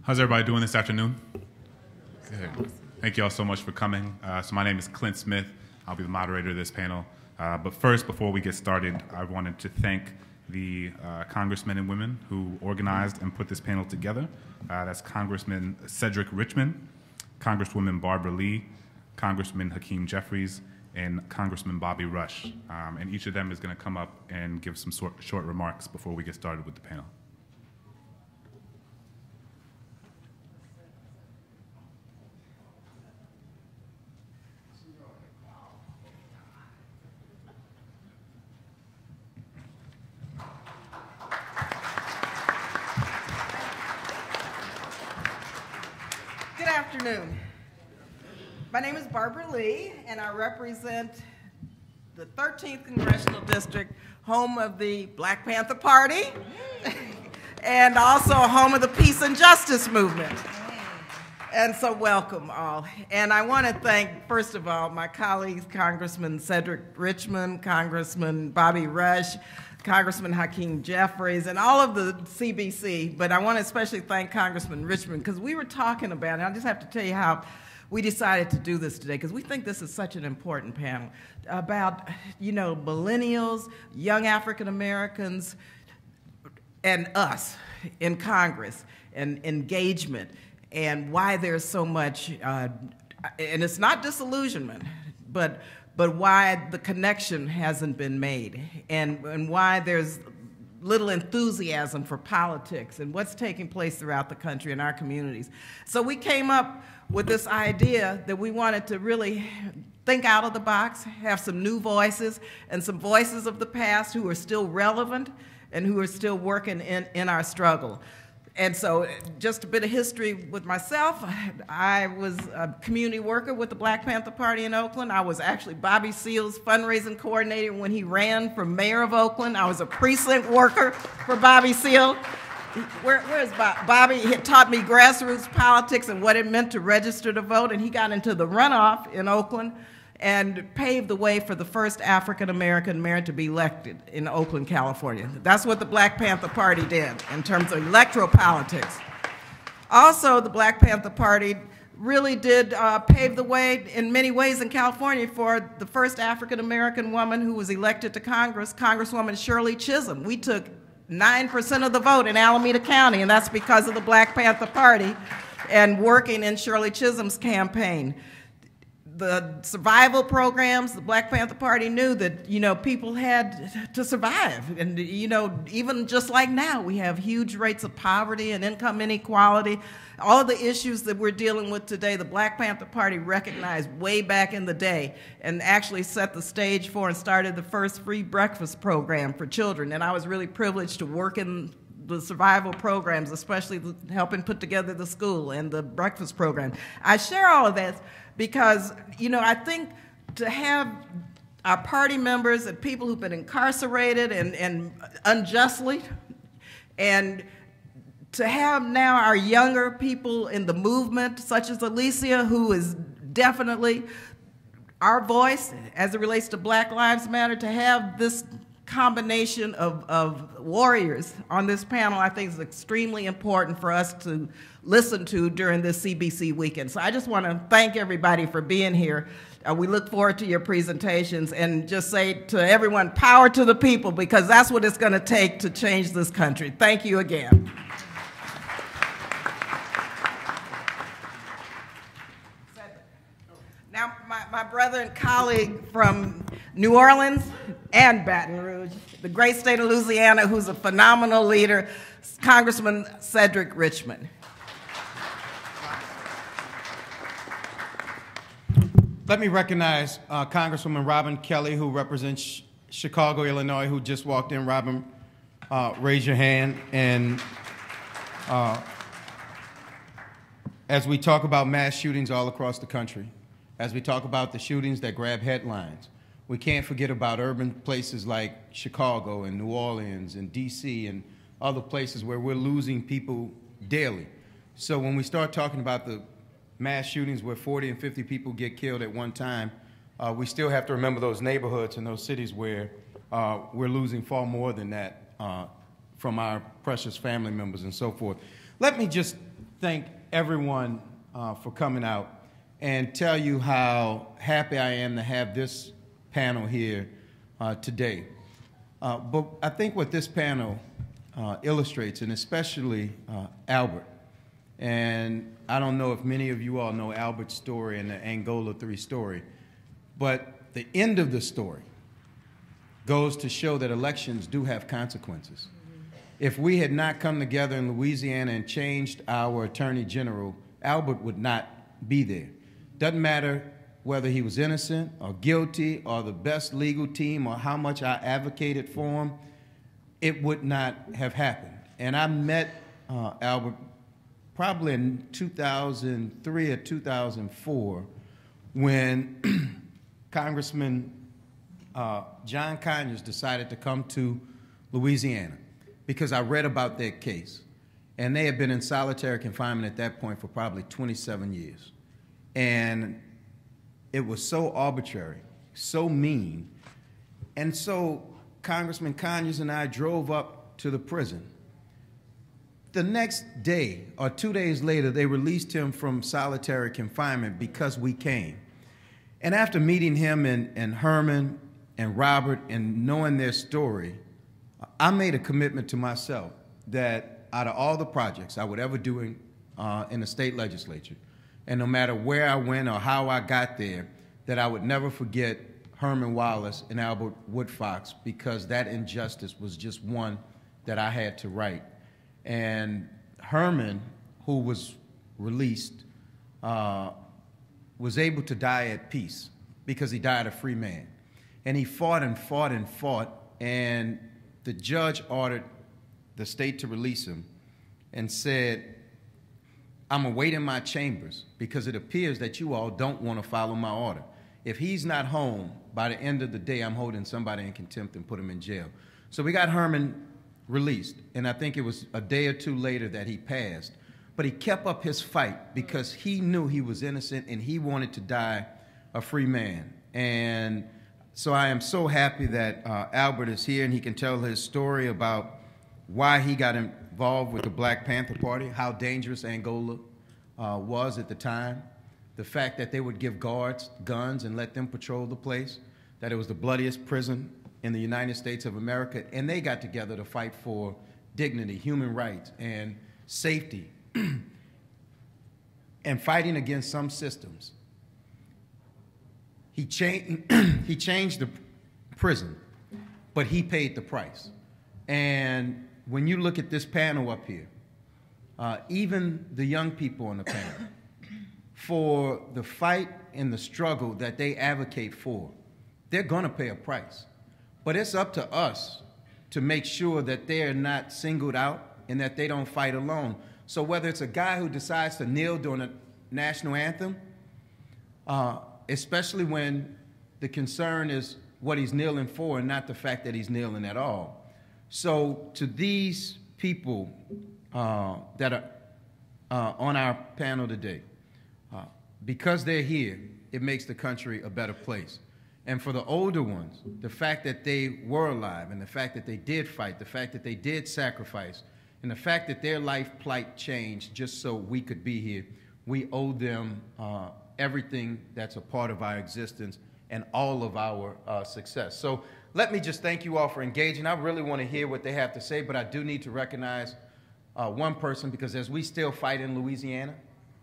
How's everybody doing this afternoon? Good. Thank you all so much for coming. So my name is Clint Smith. I'll be the moderator of this panel. But first, before we get started, I wanted to thank the congressmen and women who organized and put this panel together. That's Congressman Cedric Richmond, Congresswoman Barbara Lee, Congressman Hakeem Jeffries, and Congressman Bobby Rush. And each of them is going to come up and give some short remarks before we get started with the panel. Good afternoon. My name is Barbara Lee, and I represent the 13th Congressional District, home of the Black Panther Party, and also home of the Peace and Justice Movement. And so welcome all. And I want to thank, first of all, my colleagues, Congressman Cedric Richmond, Congressman Bobby Rush, Congressman Hakeem Jeffries, and all of the CBC, but I want to especially thank Congressman Richmond, because we were talking about it. I just have to tell you how we decided to do this today, because we think this is such an important panel about, millennials, young African Americans, and us in Congress, and engagement, and why there's so much, and it's not disillusionment, but why the connection hasn't been made, and why there's little enthusiasm for politics and what's taking place throughout the country and our communities. So we came up with this idea that we wanted to really think out of the box, have some new voices and some voices of the past who are still relevant and who are still working in our struggle. And so just a bit of history with myself. I was a community worker with the Black Panther Party in Oakland. I was actually Bobby Seale's fundraising coordinator when he ran for mayor of Oakland. I was a precinct worker for Bobby Seale. Where's Bob? Bobby had taught me grassroots politics and what it meant to register to vote, and he got into the runoff in Oakland and paved the way for the first African-American mayor to be elected in Oakland, California. That's what the Black Panther Party did in terms of electoral politics. Also, the Black Panther Party really did pave the way in many ways in California for the first African-American woman who was elected to Congress, Congresswoman Shirley Chisholm. We took 9% of the vote in Alameda County, and that's because of the Black Panther Party and working in Shirley Chisholm's campaign. The survival programs, the Black Panther Party knew that, people had to survive. And, even just like now, we have huge rates of poverty and income inequality. All of the issues that we're dealing with today, the Black Panther Party recognized way back in the day and actually set the stage for and started the first free breakfast program for children. And I was really privileged to work in the survival programs, especially helping put together the school and the breakfast program. I share all of that because, I think to have our party members and people who've been incarcerated and unjustly, and to have now our younger people in the movement, such as Alicia, who is definitely our voice as it relates to Black Lives Matter, to have this combination of warriors on this panel, I think is extremely important for us to listen to during this CBC weekend. So I just want to thank everybody for being here. We look forward to your presentations and just say to everyone, power to the people, because that's what it's going to take to change this country. Thank you again. Now, my brother and colleague from New Orleans and Baton Rouge, the great state of Louisiana, who's a phenomenal leader, Congressman Cedric Richmond. Let me recognize Congresswoman Robin Kelly, who represents Chicago, Illinois, who just walked in. Robin, raise your hand. And as we talk about mass shootings all across the country, as we talk about the shootings that grab headlines, we can't forget about urban places like Chicago and New Orleans and D.C. and other places where we're losing people daily. So when we start talking about the mass shootings where 40 and 50 people get killed at one time, we still have to remember those neighborhoods and those cities where we're losing far more than that from our precious family members and so forth. Let me just thank everyone for coming out and tell you how happy I am to have this panel here today. But I think what this panel illustrates, and especially Albert, and I don't know if many of you all know Albert's story and the Angola 3 story, but the end of the story goes to show that elections do have consequences. If we had not come together in Louisiana and changed our Attorney General, Albert would not be there. Doesn't matter whether he was innocent or guilty or the best legal team or how much I advocated for him, it would not have happened. And I met Albert probably in 2003 or 2004 when Congressman John Conyers decided to come to Louisiana because I read about their case. And they had been in solitary confinement at that point for probably 27 years. And it was so arbitrary, so mean. And so Congressman Conyers and I drove up to the prison. The next day, or 2 days later, they released him from solitary confinement because we came. And after meeting him and Herman and Robert and knowing their story, I made a commitment to myself that out of all the projects I would ever do in the state legislature, and no matter where I went or how I got there, that I would never forget Herman Wallace and Albert Woodfox, because that injustice was just one that I had to right. And Herman, who was released, was able to die at peace because he died a free man. And he fought and fought and fought, and the judge ordered the state to release him and said, I'm awaiting my chambers because it appears that you all don't want to follow my order. If he's not home by the end of the day, I'm holding somebody in contempt and put him in jail. So we got Herman released, and I think it was a day or two later that he passed. But he kept up his fight because he knew he was innocent and he wanted to die a free man. And so I am so happy that Albert is here and he can tell his story about why he got involved with the Black Panther Party, how dangerous Angola was at the time, the fact that they would give guards guns and let them patrol the place, that it was the bloodiest prison in the United States of America, and they got together to fight for dignity, human rights, and safety, and fighting against some systems. He changed the prison, but he paid the price. And when you look at this panel up here, even the young people on the panel, for the fight and the struggle that they advocate for, they're going to pay a price. But it's up to us to make sure that they're not singled out and that they don't fight alone. So whether it's a guy who decides to kneel during a national anthem, especially when the concern is what he's kneeling for and not the fact that he's kneeling at all. So to these people that are on our panel today, because they're here, it makes the country a better place. And for the older ones, the fact that they were alive and the fact that they did fight, the fact that they did sacrifice, and the fact that their life plight changed just so we could be here, we owe them everything that's a part of our existence and all of our success. So let me just thank you all for engaging. I really want to hear what they have to say, but I do need to recognize one person, because as we still fight in Louisiana,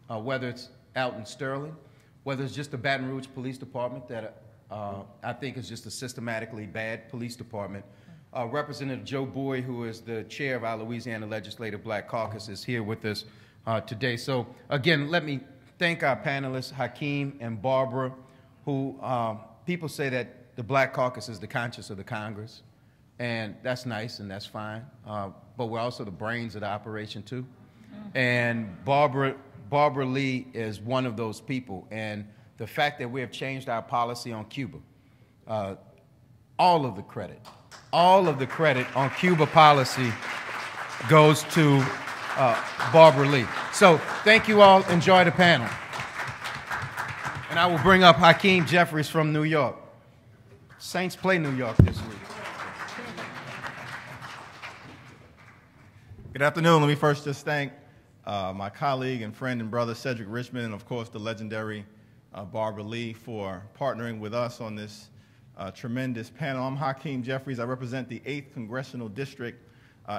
whether it's out in Sterling, whether it's just the Baton Rouge Police Department that I think is just a systematically bad police department. Representative Joe Boyd, who is the chair of our Louisiana Legislative Black Caucus, is here with us today. So again, let me thank our panelists, Hakeem and Barbara, who people say that the Black Caucus is the conscience of the Congress, and that's nice and that's fine, but we're also the brains of the operation too. And Barbara Lee is one of those people, and the fact that we have changed our policy on Cuba, all of the credit on Cuba policy goes to Barbara Lee. So thank you all. Enjoy the panel. And I will bring up Hakeem Jeffries from New York. Saints play New York this week. Good afternoon. Let me first just thank my colleague and friend and brother Cedric Richmond, and of course the legendary Barbara Lee for partnering with us on this tremendous panel. I'm Hakeem Jeffries. I represent the 8th Congressional District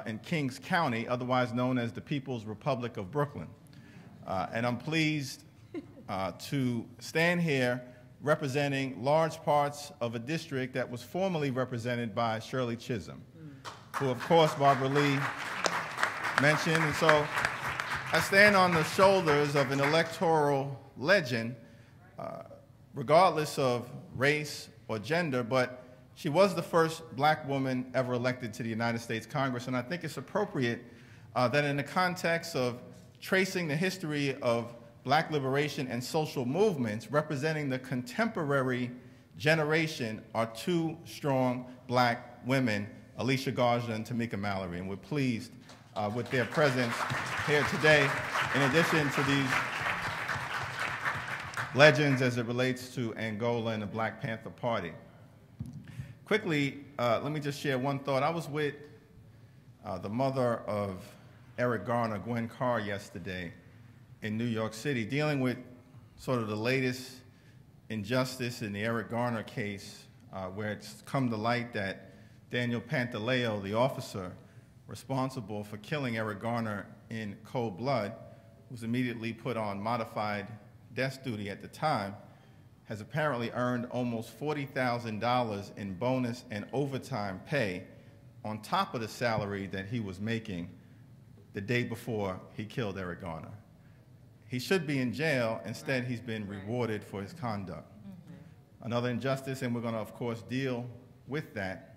in Kings County, otherwise known as the People's Republic of Brooklyn. And I'm pleased to stand here representing large parts of a district that was formerly represented by Shirley Chisholm, who of course Barbara Lee mentioned. And so I stand on the shoulders of an electoral legend, regardless of race or gender, but she was the first black woman ever elected to the United States Congress, and I think it's appropriate that in the context of tracing the history of black liberation and social movements, representing the contemporary generation are two strong black women, Alicia Garza and Tamika Mallory, and we're pleased with their presence here today, in addition to these legends as it relates to Angola and the Black Panther Party. Quickly, let me just share one thought. I was with the mother of Eric Garner, Gwen Carr, yesterday in New York City, dealing with sort of the latest injustice in the Eric Garner case, where it's come to light that Daniel Pantaleo, the officer responsible for killing Eric Garner in cold blood, was immediately put on modified desk duty at the time, has apparently earned almost $40,000 in bonus and overtime pay on top of the salary that he was making the day before he killed Eric Garner. He should be in jail. Instead, he's been rewarded for his conduct. Another injustice, and we're going to, of course, deal with that.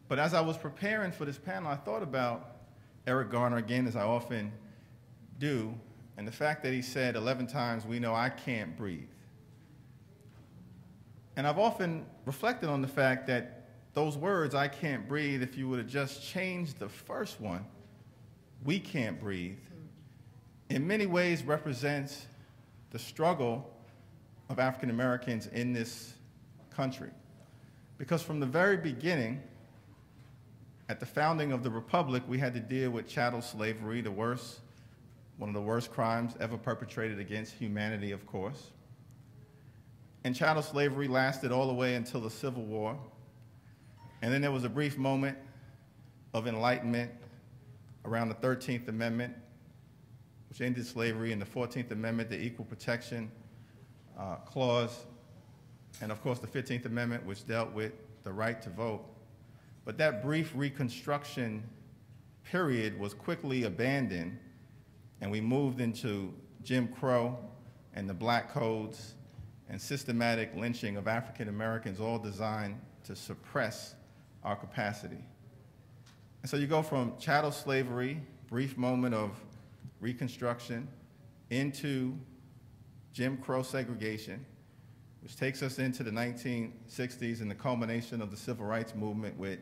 But as I was preparing for this panel, I thought about Eric Garner again, as I often do, and the fact that he said 11 times, "We know I can't breathe." And I've often reflected on the fact that those words, "I can't breathe," if you would have just changed the first one, "We can't breathe," in many ways represents the struggle of African Americans in this country. Because from the very beginning, at the founding of the Republic, we had to deal with chattel slavery, one of the worst crimes ever perpetrated against humanity, of course. And chattel slavery lasted all the way until the Civil War. And then there was a brief moment of enlightenment around the 13th Amendment, which ended slavery, and the 14th Amendment, the Equal Protection Clause, and of course the 15th Amendment, which dealt with the right to vote. But that brief Reconstruction period was quickly abandoned, and we moved into Jim Crow and the Black Codes and systematic lynching of African Americans, all designed to suppress our capacity. And so you go from chattel slavery, brief moment of Reconstruction, into Jim Crow segregation, which takes us into the 1960s and the culmination of the Civil Rights Movement with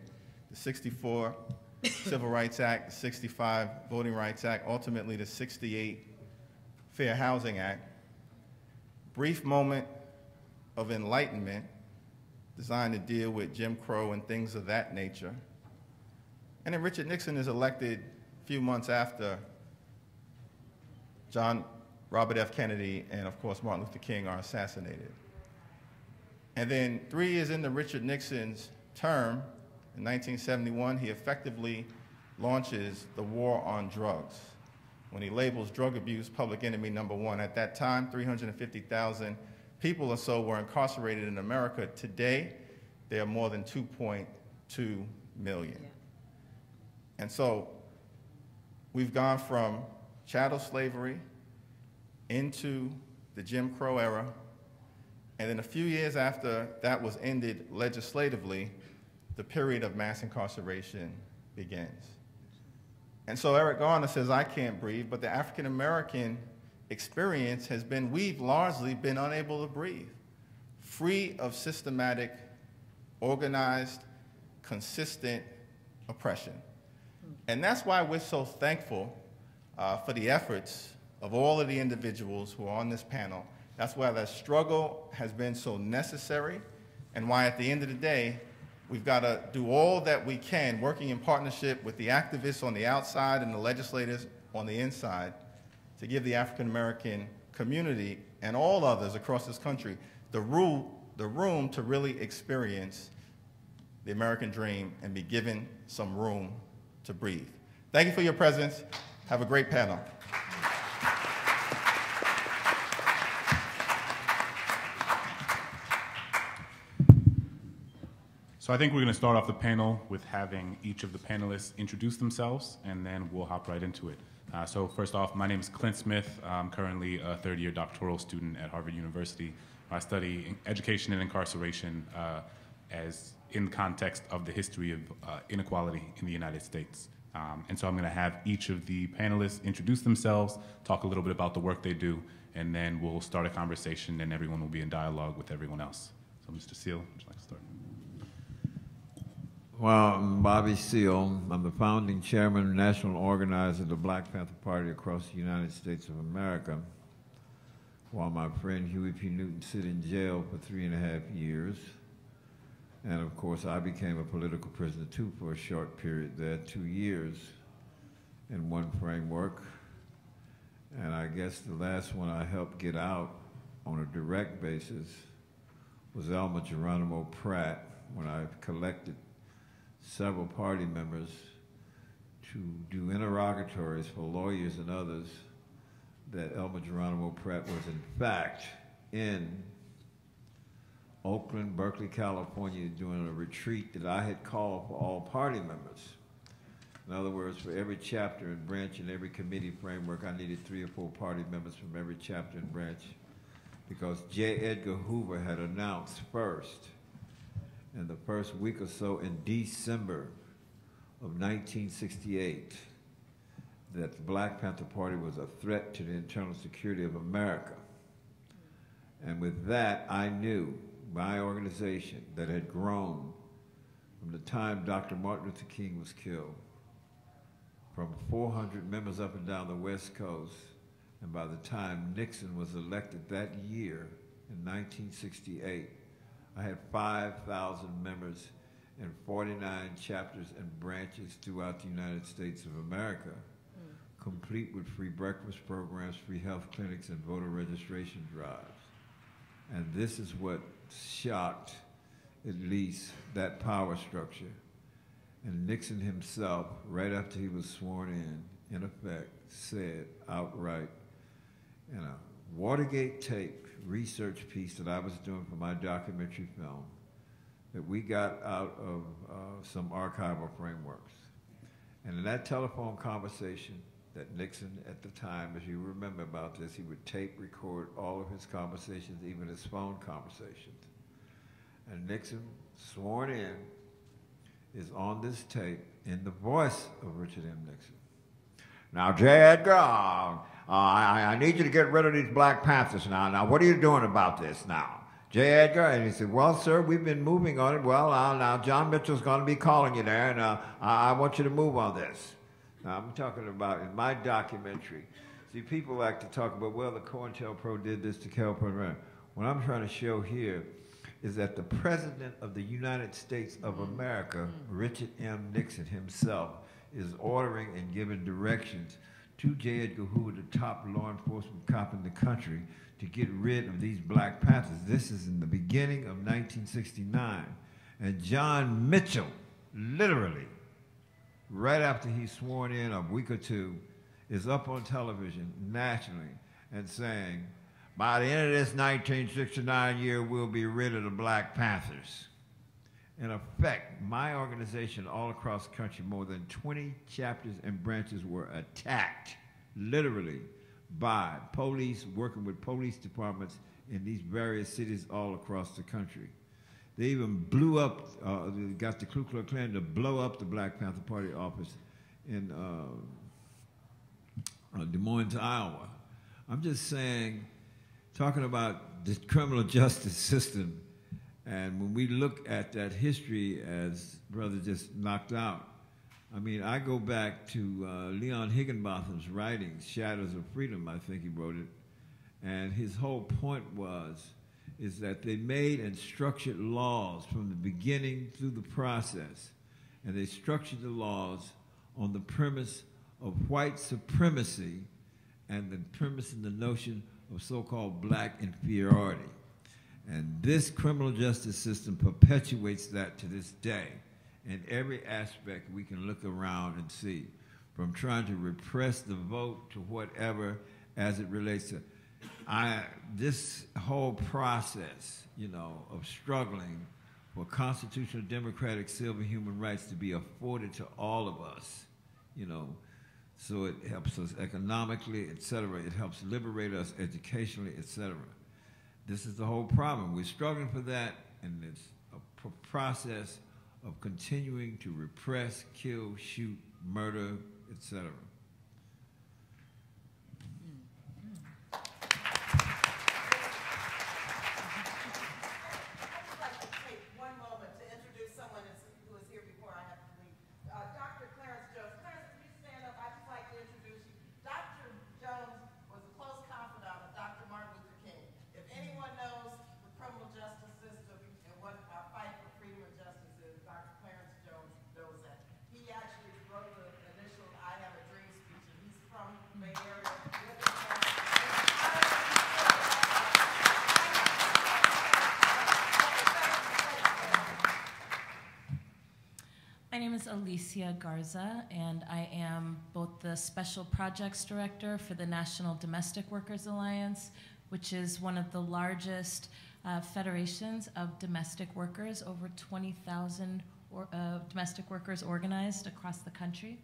the 64 Civil Rights Act, the 65 Voting Rights Act, ultimately the 68 Fair Housing Act. Brief moment of enlightenment designed to deal with Jim Crow and things of that nature. And then Richard Nixon is elected a few months after John Robert F. Kennedy and, of course, Martin Luther King are assassinated. And then 3 years into Richard Nixon's term, in 1971, he effectively launches the war on drugs when he labels drug abuse public enemy #1. At that time, 350,000 people or so were incarcerated in America. Today, there are more than 2.2 million. Yeah. And so we've gone from chattel slavery into the Jim Crow era, and then a few years after that was ended legislatively, the period of mass incarceration begins. And so Eric Garner says, "I can't breathe," but the African American experience has been, we've largely been unable to breathe, free of systematic, organized, consistent oppression. And that's why we're so thankful for the efforts of all of the individuals who are on this panel. That's why that struggle has been so necessary, and why at the end of the day, we've got to do all that we can, working in partnership with the activists on the outside and the legislators on the inside, to give the African American community and all others across this country the room to really experience the American dream and be given some room to breathe. Thank you for your presence. Have a great panel. So I think we're going to start off the panel with having each of the panelists introduce themselves, and then we'll hop right into it. So first off, my name is Clint Smith. I'm currently a third-year doctoral student at Harvard University. I study education and incarceration as in the context of the history of inequality in the United States. And so I'm going to have each of the panelists introduce themselves, talk a little bit about the work they do, and then we'll start a conversation, and everyone will be in dialogue with everyone else. So Mr. Seal, would you like to start? Well, I'm Bobby Seal. I'm the founding chairman and national organizer of the Black Panther Party across the United States of America, while my friend Huey P. Newton sit in jail for 3.5 years. And of course, I became a political prisoner too for a short period there, 2 years in one framework. And I guess the last one I helped get out on a direct basis was Elmer Geronimo Pratt, when I collected several party members to do interrogatories for lawyers and others that Elmer Geronimo Pratt was in fact in Oakland, Berkeley, California, doing a retreat that I had called for all party members. In other words, for every chapter and branch and every committee framework, I needed 3 or 4 party members from every chapter and branch, because J. Edgar Hoover had announced first, in the first week or so in December of 1968, that the Black Panther Party was a threat to the internal security of America. And with that, I knew my organization that had grown from the time Dr. Martin Luther King was killed, from 400 members up and down the West Coast, and by the time Nixon was elected that year in 1968, I had 5,000 members in 49 chapters and branches throughout the United States of America, complete with free breakfast programs, free health clinics, and voter registration drives. And this is what shocked, at least, that power structure. And Nixon himself, right after he was sworn in effect, said outright in a Watergate tape research piece that I was doing for my documentary film, that we got out of some archival frameworks. And in that telephone conversation that Nixon at the time, as you remember about this, he would tape record all of his conversations, even his phone conversations. And Nixon, sworn in, is on this tape in the voice of Richard M. Nixon. Now, J. Edgar, I need you to get rid of these Black Panthers now. Now, what are you doing about this now? J. Edgar, and he said, well, sir, we've been moving on it. Well, now John Mitchell's going to be calling you there, and I want you to move on this. Now, I'm talking about in my documentary. See, people like to talk about, well, the COINTELPRO did this to CalPro. What I'm trying to show here is that the President of the United States of America, Richard M. Nixon himself, is ordering and giving directions to J. Edgar Hoover, the top law enforcement cop in the country, to get rid of these Black Panthers. This is in the beginning of 1969. And John Mitchell, literally, right after he's sworn in a week or two, is up on television nationally and saying, by the end of this 1969 year, we'll be rid of the Black Panthers. In effect, my organization all across the country, more than 20 chapters and branches were attacked, literally, by police, working with police departments in these various cities all across the country. They even blew up, got the Ku Klux Klan to blow up the Black Panther Party office in Des Moines, Iowa. I'm just saying, talking about the criminal justice system, and when we look at that history, as Brother just knocked out, I mean, I go back to Leon Higginbotham's writings, Shadows of Freedom, I think he wrote it, and his whole point is that they made and structured laws from the beginning through the process, and they structured the laws on the premise of white supremacy and the premise and the notion of so-called black inferiority. And this criminal justice system perpetuates that to this day. In every aspect we can look around and see, from trying to repress the vote to whatever as it relates to this whole process, of struggling for constitutional, democratic, civil, human rights to be afforded to all of us, so it helps us economically, et cetera. It helps liberate us educationally, et cetera. This is the whole problem. We're struggling for that, and it's a process of continuing to repress, kill, shoot, murder, et cetera. My name is Alicia Garza, and I am both the Special Projects Director for the National Domestic Workers Alliance, which is one of the largest federations of domestic workers, over 20,000 domestic workers organized across the country.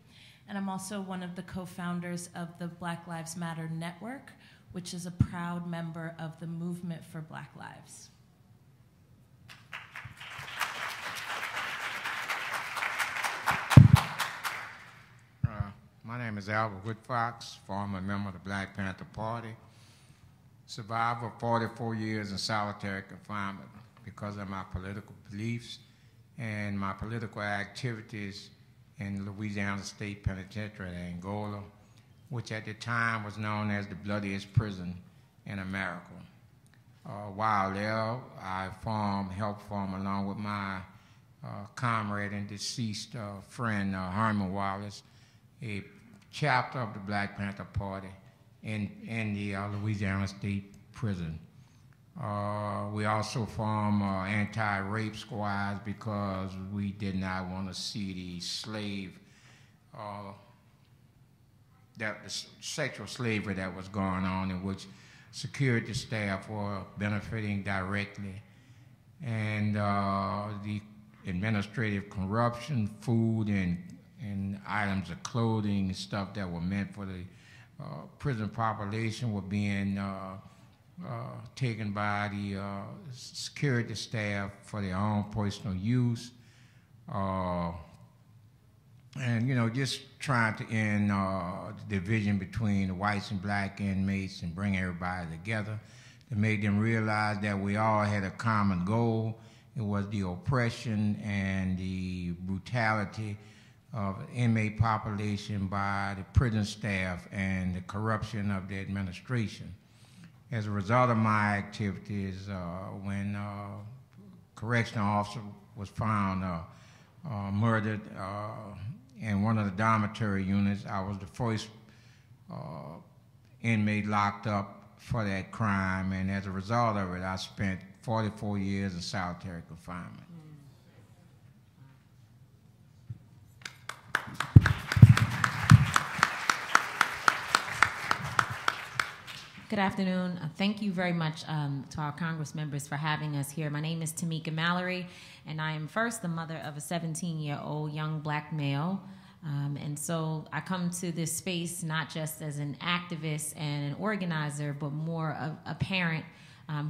And I'm also one of the co-founders of the Black Lives Matter Network, which is a proud member of the Movement for Black Lives. My name is Albert Woodfox, former member of the Black Panther Party, survivor of 44 years in solitary confinement because of my political beliefs and my political activities in Louisiana State Penitentiary in Angola, which at the time was known as the bloodiest prison in America. While there, I helped form, along with my comrade and deceased friend, Herman Wallace, a chapter of the Black Panther Party in the Louisiana State Prison. We also formed anti-rape squads because we did not want to see the sexual slavery that was going on, in which security staff were benefiting directly, and the administrative corruption, food and items of clothing and stuff that were meant for the prison population were being taken by the security staff for their own personal use. And, just trying to end the division between the whites and black inmates and bring everybody together to make them realize that we all had a common goal. It was the oppression and the brutality of the inmate population by the prison staff and the corruption of the administration. As a result of my activities, when correctional officer was found murdered in one of the dormitory units, I was the first inmate locked up for that crime, and as a result of it, I spent 44 years in solitary confinement. Good afternoon. Thank you very much to our Congress members for having us here. My name is Tamika Mallory, and I am first the mother of a 17-year-old young black male. And so I come to this space not just as an activist and an organizer, but more of a parent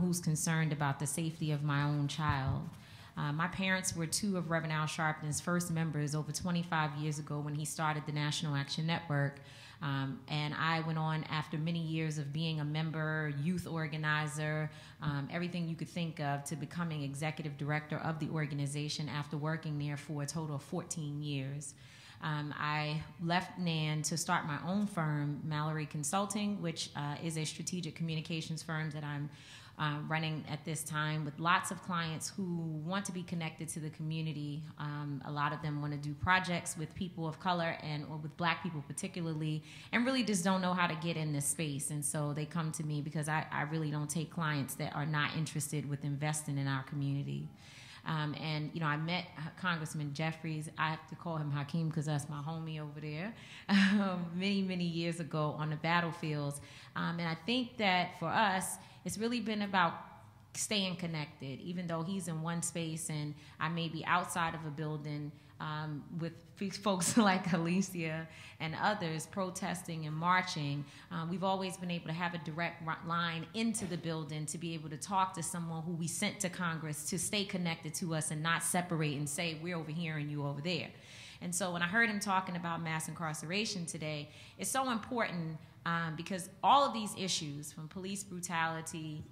who's concerned about the safety of my own child. My parents were two of Reverend Al Sharpton's first members over 25 years ago when he started the National Action Network. And I went on after many years of being a member, youth organizer, everything you could think of, to becoming executive director of the organization after working there for a total of 14 years. I left NAN to start my own firm, Mallory Consulting, which is a strategic communications firm that I'm running at this time with lots of clients who want to be connected to the community. A lot of them want to do projects with people of color or with Black people particularly, and really just don't know how to get in this space. And so they come to me because I really don't take clients that are not interested with investing in our community. And, you know, I met Congressman Jeffries. I have to call him Hakeem because that's my homie over there, many, many years ago on the battlefields. And I think that for us, it's really been about staying connected, even though he's in one space and I may be outside of a building with folks like Alicia and others protesting and marching. We've always been able to have a direct line into the building to be able to talk to someone who we sent to Congress to stay connected to us and not separate and say, we're over here and you over there. And so when I heard him talking about mass incarceration today, it's so important because all of these issues, from police brutality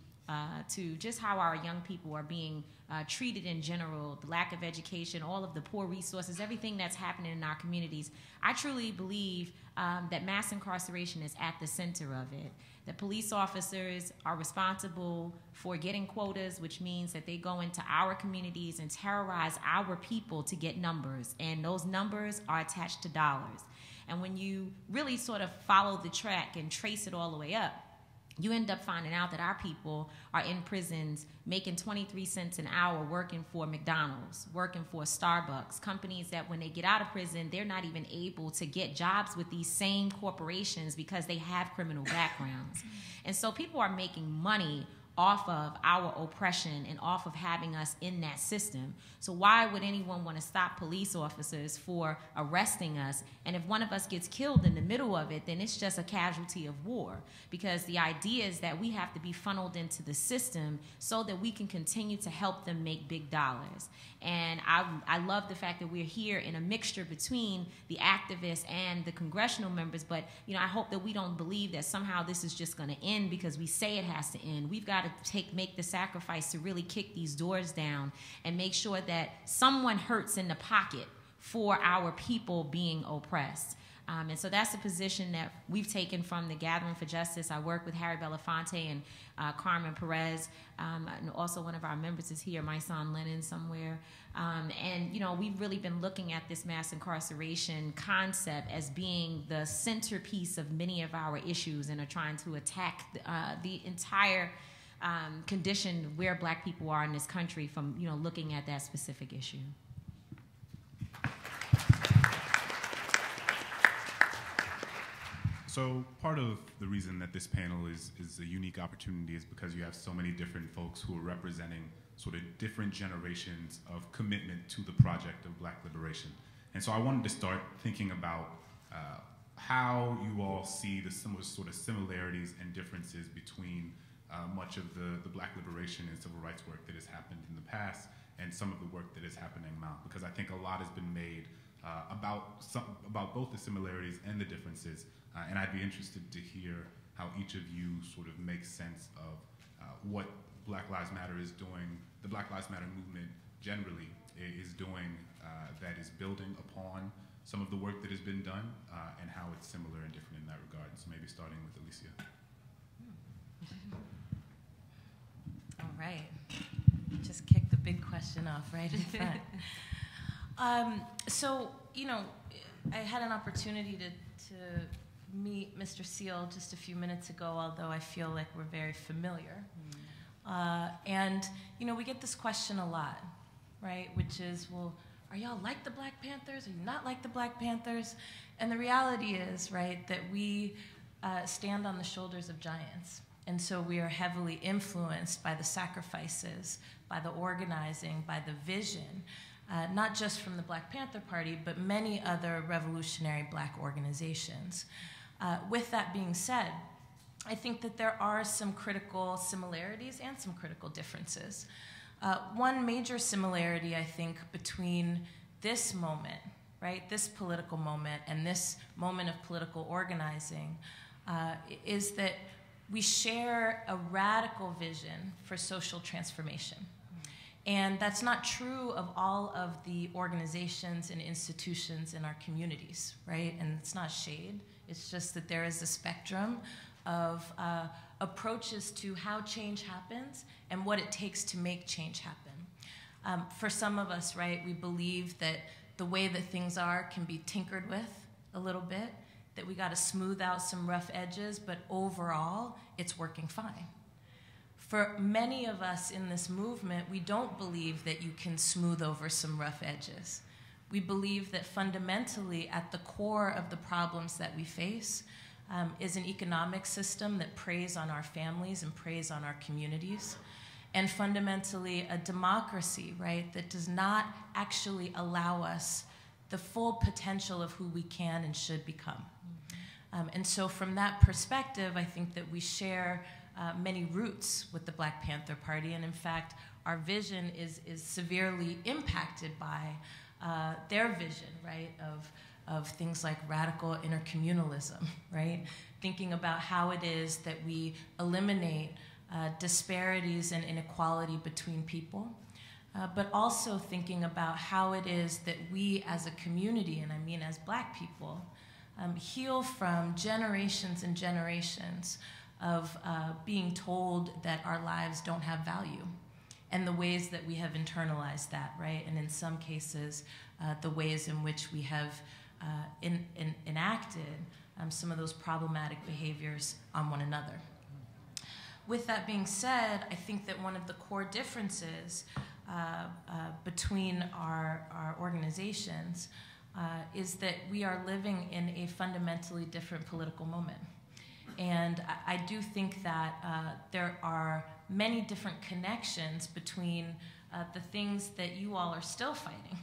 to just how our young people are being treated in general, the lack of education, all of the poor resources, everything that's happening in our communities, I truly believe that mass incarceration is at the center of it. That police officers are responsible for getting quotas, which means that they go into our communities and terrorize our people to get numbers, and those numbers are attached to dollars. And when you really sort of follow the track and trace it all the way up, you end up finding out that our people are in prisons making 23 cents an hour working for McDonald's, working for Starbucks, companies that when they get out of prison, they're not even able to get jobs with these same corporations because they have criminal backgrounds. And so people are making money off of our oppression and off of having us in that system. So why would anyone want to stop police officers for arresting us? And if one of us gets killed in the middle of it, then it's just a casualty of war. Because the idea is that we have to be funneled into the system so that we can continue to help them make big dollars. And I love the fact that we're here in a mixture between the activists and the congressional members, but you know, I hope that we don't believe that somehow this is just going to end because we say it has to end. We've got to make the sacrifice to really kick these doors down and make sure that someone hurts in the pocket for our people being oppressed. And so that's the position that we've taken from the Gathering for Justice. I work with Harry Belafonte and Carmen Perez, and also one of our members is here, my son Lennon somewhere. And you know, we've really been looking at this mass incarceration concept as being the centerpiece of many of our issues, and are trying to attack the entire condition where Black people are in this country from, you know, looking at that specific issue. So part of the reason that this panel is a unique opportunity is because you have so many different folks who are representing sort of different generations of commitment to the project of Black liberation. And so I wanted to start thinking about how you all see the similar sort of similarities and differences between much of the Black liberation and civil rights work that has happened in the past and some of the work that is happening now. Because I think a lot has been made about both the similarities and the differences. And I'd be interested to hear how each of you sort of makes sense of what Black Lives Matter is doing, the Black Lives Matter movement generally is doing that is building upon some of the work that has been done, and how it's similar and different in that regard. So maybe starting with Alicia. All right. Just kick the big question off right in front. So, you know, I had an opportunity to meet Mr. Seal just a few minutes ago, although I feel like we're very familiar. And, you know, we get this question a lot, right? Which is, well, are y'all like the Black Panthers? Are you not like the Black Panthers? And the reality is, right, that we stand on the shoulders of giants. And so we are heavily influenced by the sacrifices, by the organizing, by the vision, not just from the Black Panther Party, but many other revolutionary Black organizations. With that being said, I think that there are some critical similarities and some critical differences. One major similarity, I think, between this moment, right, this political moment and this moment of political organizing is that we share a radical vision for social transformation. And that's not true of all of the organizations and institutions in our communities, right? And it's not shade. It's just that there is a spectrum of approaches to how change happens and what it takes to make change happen. For some of us, right, we believe that the way that things are can be tinkered with a little bit, that we got to smooth out some rough edges, but overall, it's working fine. For many of us in this movement, we don't believe that you can smooth over some rough edges. We believe that fundamentally, at the core of the problems that we face is an economic system that preys on our families and preys on our communities, and fundamentally a democracy, right, that does not actually allow us the full potential of who we can and should become. And so from that perspective, I think that we share many roots with the Black Panther Party, and in fact, our vision is severely impacted by their vision, right, of things like radical intercommunalism, right? Thinking about how it is that we eliminate disparities and inequality between people, but also thinking about how it is that we as a community, and I mean as Black people, heal from generations and generations of being told that our lives don't have value, and the ways that we have internalized that, right? And in some cases, the ways in which we have enacted some of those problematic behaviors on one another. With that being said, I think that one of the core differences between our organizations is that we are living in a fundamentally different political moment. And I do think that there are many different connections between the things that you all are still fighting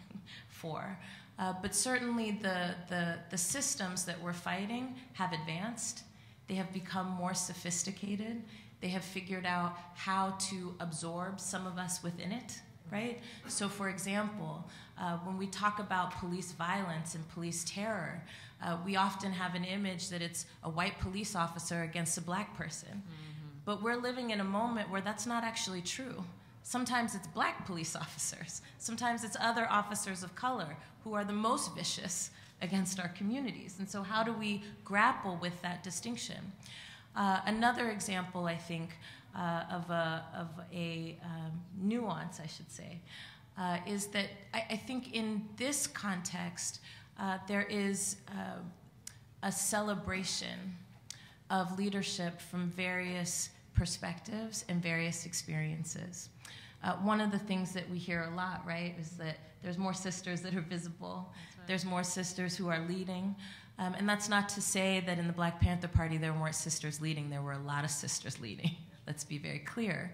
for. But certainly the systems that we're fighting have advanced. They have become more sophisticated. They have figured out how to absorb some of us within it, right? So for example, when we talk about police violence and police terror, we often have an image that it's a white police officer against a Black person. Mm-hmm. But we're living in a moment where that's not actually true. Sometimes it's Black police officers. Sometimes it's other officers of color who are the most vicious against our communities. And so how do we grapple with that distinction? Another example, I think, of a nuance, I should say, is that I think in this context, there is a celebration of leadership from various perspectives and various experiences. One of the things that we hear a lot, right, is that there's more sisters that are visible. Right. There's more sisters who are leading. And that's not to say that in the Black Panther Party there weren't sisters leading. There were a lot of sisters leading. Let's be very clear.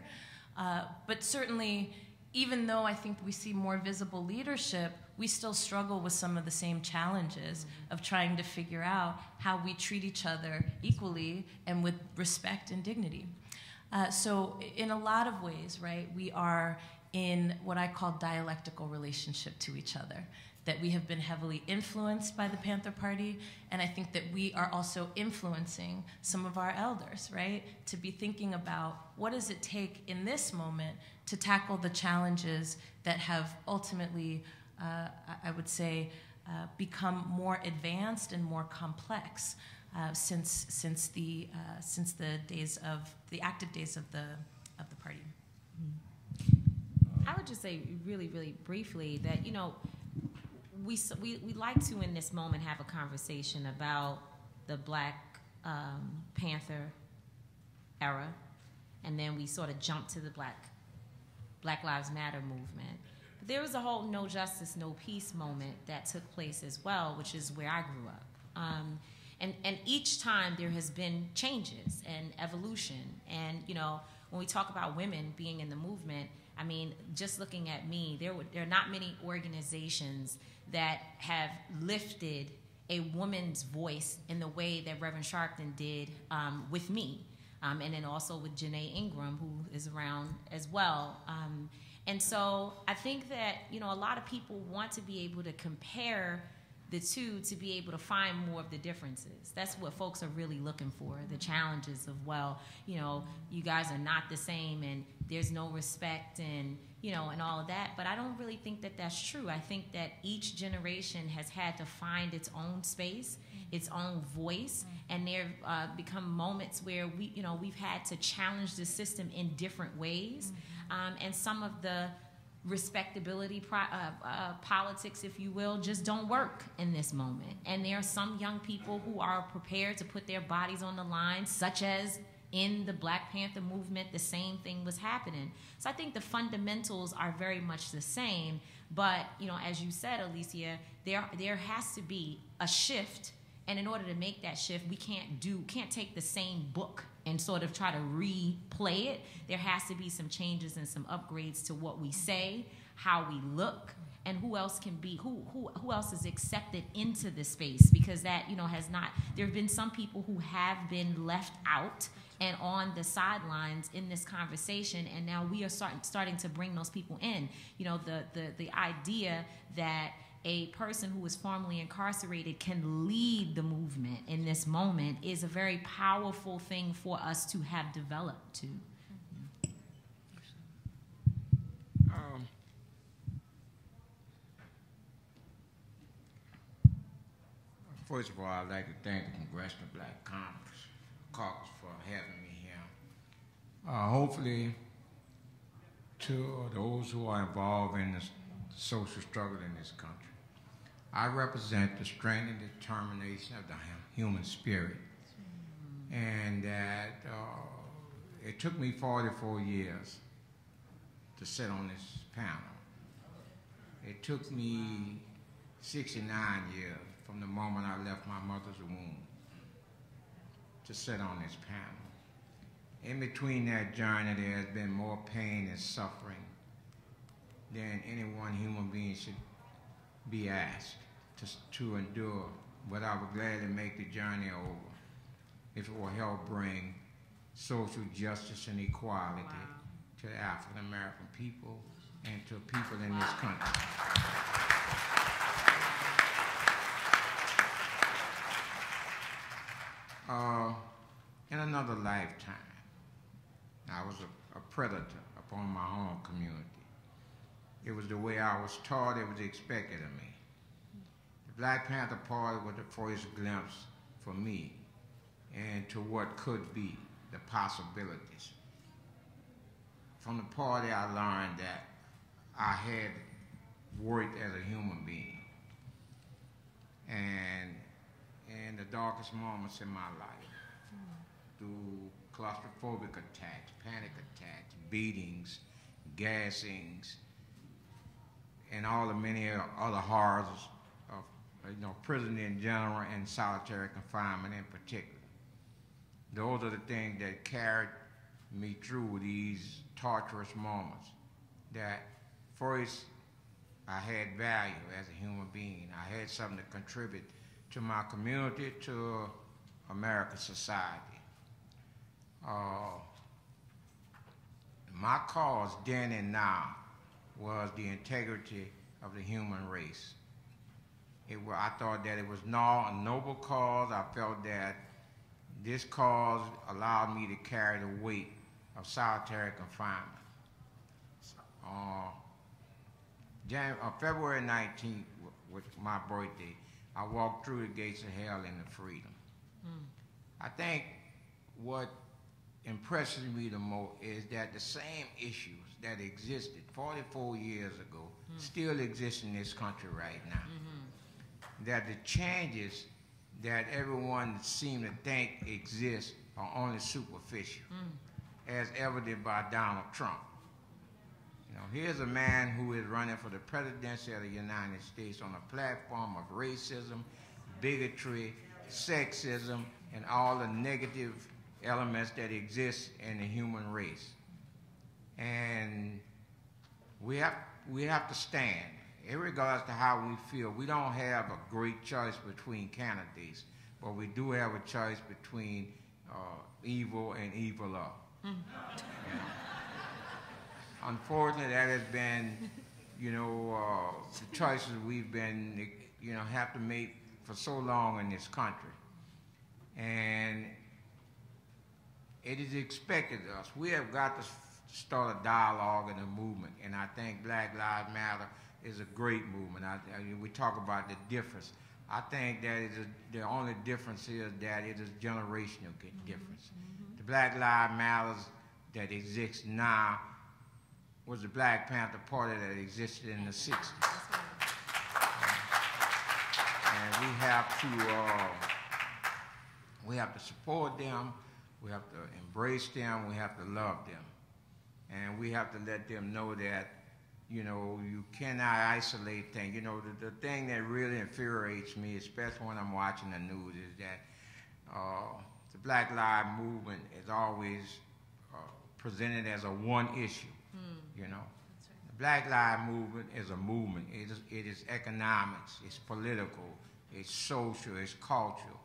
But certainly, even though I think we see more visible leadership, we still struggle with some of the same challenges of trying to figure out how we treat each other equally and with respect and dignity. So in a lot of ways, right, we are in what I call dialectical relationship to each other, that we have been heavily influenced by the Panther Party, and I think that we are also influencing some of our elders, right, to be thinking about what does it take in this moment to tackle the challenges that have ultimately, I would say, become more advanced and more complex since the days of the active days of the party. I would just say really, really briefly that, you know, we like to in this moment have a conversation about the Black Panther era, and then we sort of jump to the Black Lives Matter movement. But there was a whole no justice, no peace moment that took place as well, which is where I grew up. And each time there has been changes and evolution. And, you know, when we talk about women being in the movement, I mean, just looking at me, there are not many organizations that have lifted a woman's voice in the way that Reverend Sharpton did with me, and then also with Janae Ingram, who is around as well. And so I think that, you know, a lot of people want to be able to compare the two to be able to find more of the differences. That's what folks are really looking for, the challenges of, well, you know, you guys are not the same and there's no respect and, and all of that. But I don't really think that that's true. I think that each generation has had to find its own space, its own voice, and there become moments where we've had to challenge the system in different ways, and some of the respectability politics, if you will, just don't work in this moment. And there are some young people who are prepared to put their bodies on the line, such as in the Black Panther movement, the same thing was happening. So I think the fundamentals are very much the same, but as you said, Alicia, there has to be a shift, and in order to make that shift, we can't take the same book and sort of try to replay it. There has to be some changes and some upgrades to what we say, how we look, and who else can be, who else is accepted into the space, because that has not. There have been some people who have been left out and on the sidelines in this conversation, and now we are starting to bring those people in. The idea that a person who is formerly incarcerated can lead the movement in this moment is a very powerful thing for us to have developed to. First of all, I'd like to thank the Congressional Black Caucus for having me here. Hopefully, to those who are involved in the social struggle in this country, I represent the strength and determination of the human spirit, and that it took me 44 years to sit on this panel. It took me 69 years from the moment I left my mother's womb to sit on this panel. In between that journey, there has been more pain and suffering than any one human being should be asked to endure, but I would gladly make the journey over if it will help bring social justice and equality to the African American people and to people in this country. In another lifetime, I was a predator upon my home community. It was the way I was taught, it was expected of me. The Black Panther Party was the first glimpse for me into what could be, the possibilities. From the party, I learned that I had worked as a human being. And in the darkest moments in my life, through claustrophobic attacks, panic attacks, beatings, gassings, and all the many other horrors of prison in general and solitary confinement in particular. Those are the things that carried me through these torturous moments. That first, I had value as a human being. I had something to contribute to my community, to American society. My cause then and now was the integrity of the human race. I thought that it was a noble cause. I felt that this cause allowed me to carry the weight of solitary confinement. February 19th, was my birthday, I walked through the gates of hell into freedom. I think what impresses me the most is that the same issues that existed 44 years ago still exist in this country right now. That the changes that everyone seems to think exist are only superficial, as evident by Donald Trump. Here's a man who is running for the presidency of the United States on a platform of racism, bigotry, sexism, and all the negative elements that exist in the human race. And we have to stand. In regards to how we feel, we don't have a great choice between candidates, but we do have a choice between evil and eviler. Unfortunately, that has been, the choices we've been, have to make for so long in this country. And it is expected of us. We have got to start a dialogue and a movement. And I think Black Lives Matter is a great movement. We talk about the difference. I think that the only difference is that it is generational difference. The Black Lives Matters that exists now was the Black Panther Party that existed in the 60s. And we have to support them, we have to embrace them, we have to love them. And we have to let them know that, you know, you cannot isolate things. You know, the thing that really infuriates me, especially when I'm watching the news, is that the Black Lives Movement is always presented as a one issue, you know. Right. The Black Lives Movement is a movement. It is economics, it's political, it's social, it's cultural,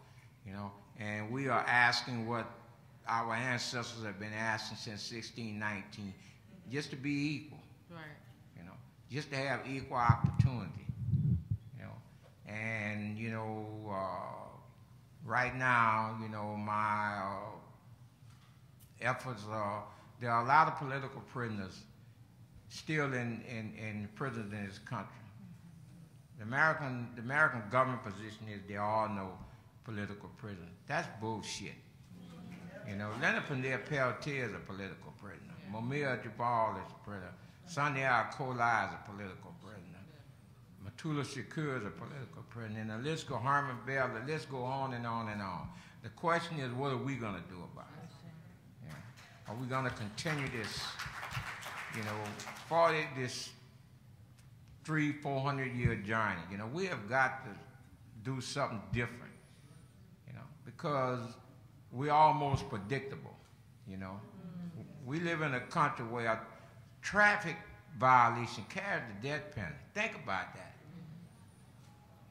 you know. And we are asking what our ancestors have been asking since 1619, just to be equal. Right. You know, just to have equal opportunity. You know, and you know, right now, you know, my efforts are, there are a lot of political prisoners still in prisons in this country. The American government position is there are no political prisoners. That's bullshit. You know, Leonard Peltier is a political prisoner. Mumia Jabal is a prisoner. Sunday Al-Kolai is a political prisoner. Matula Shakur is a political prisoner. And the list goes, Harmon Bell, the list goes on and on and on. The question is, what are we going to do about it? Yeah. Are we going to continue this, you know, this 300-400 year journey? You know, we have got to do something different, you know, because we're almost predictable, you know. We live in a country where traffic violation carries the death penalty. Think about that.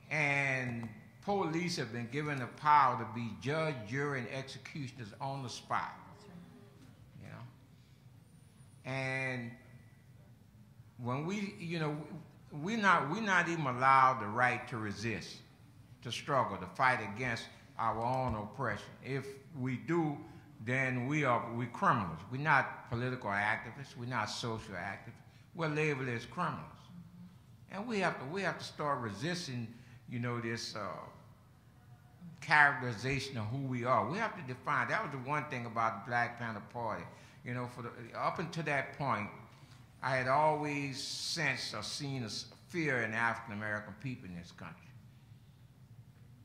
And police have been given the power to be judge, jury, and executioners on the spot, you know. And when we, you know, we're not even allowed the right to resist, to struggle, to fight against our own oppression. If we do, then we're criminals. We're not political activists. We're not social activists. We're labeled as criminals. And we have to start resisting, you know, this characterization of who we are. We have to define. That was the one thing about the Black Panther Party. You know, up until that point, I had always sensed or seen a fear in African American people in this country.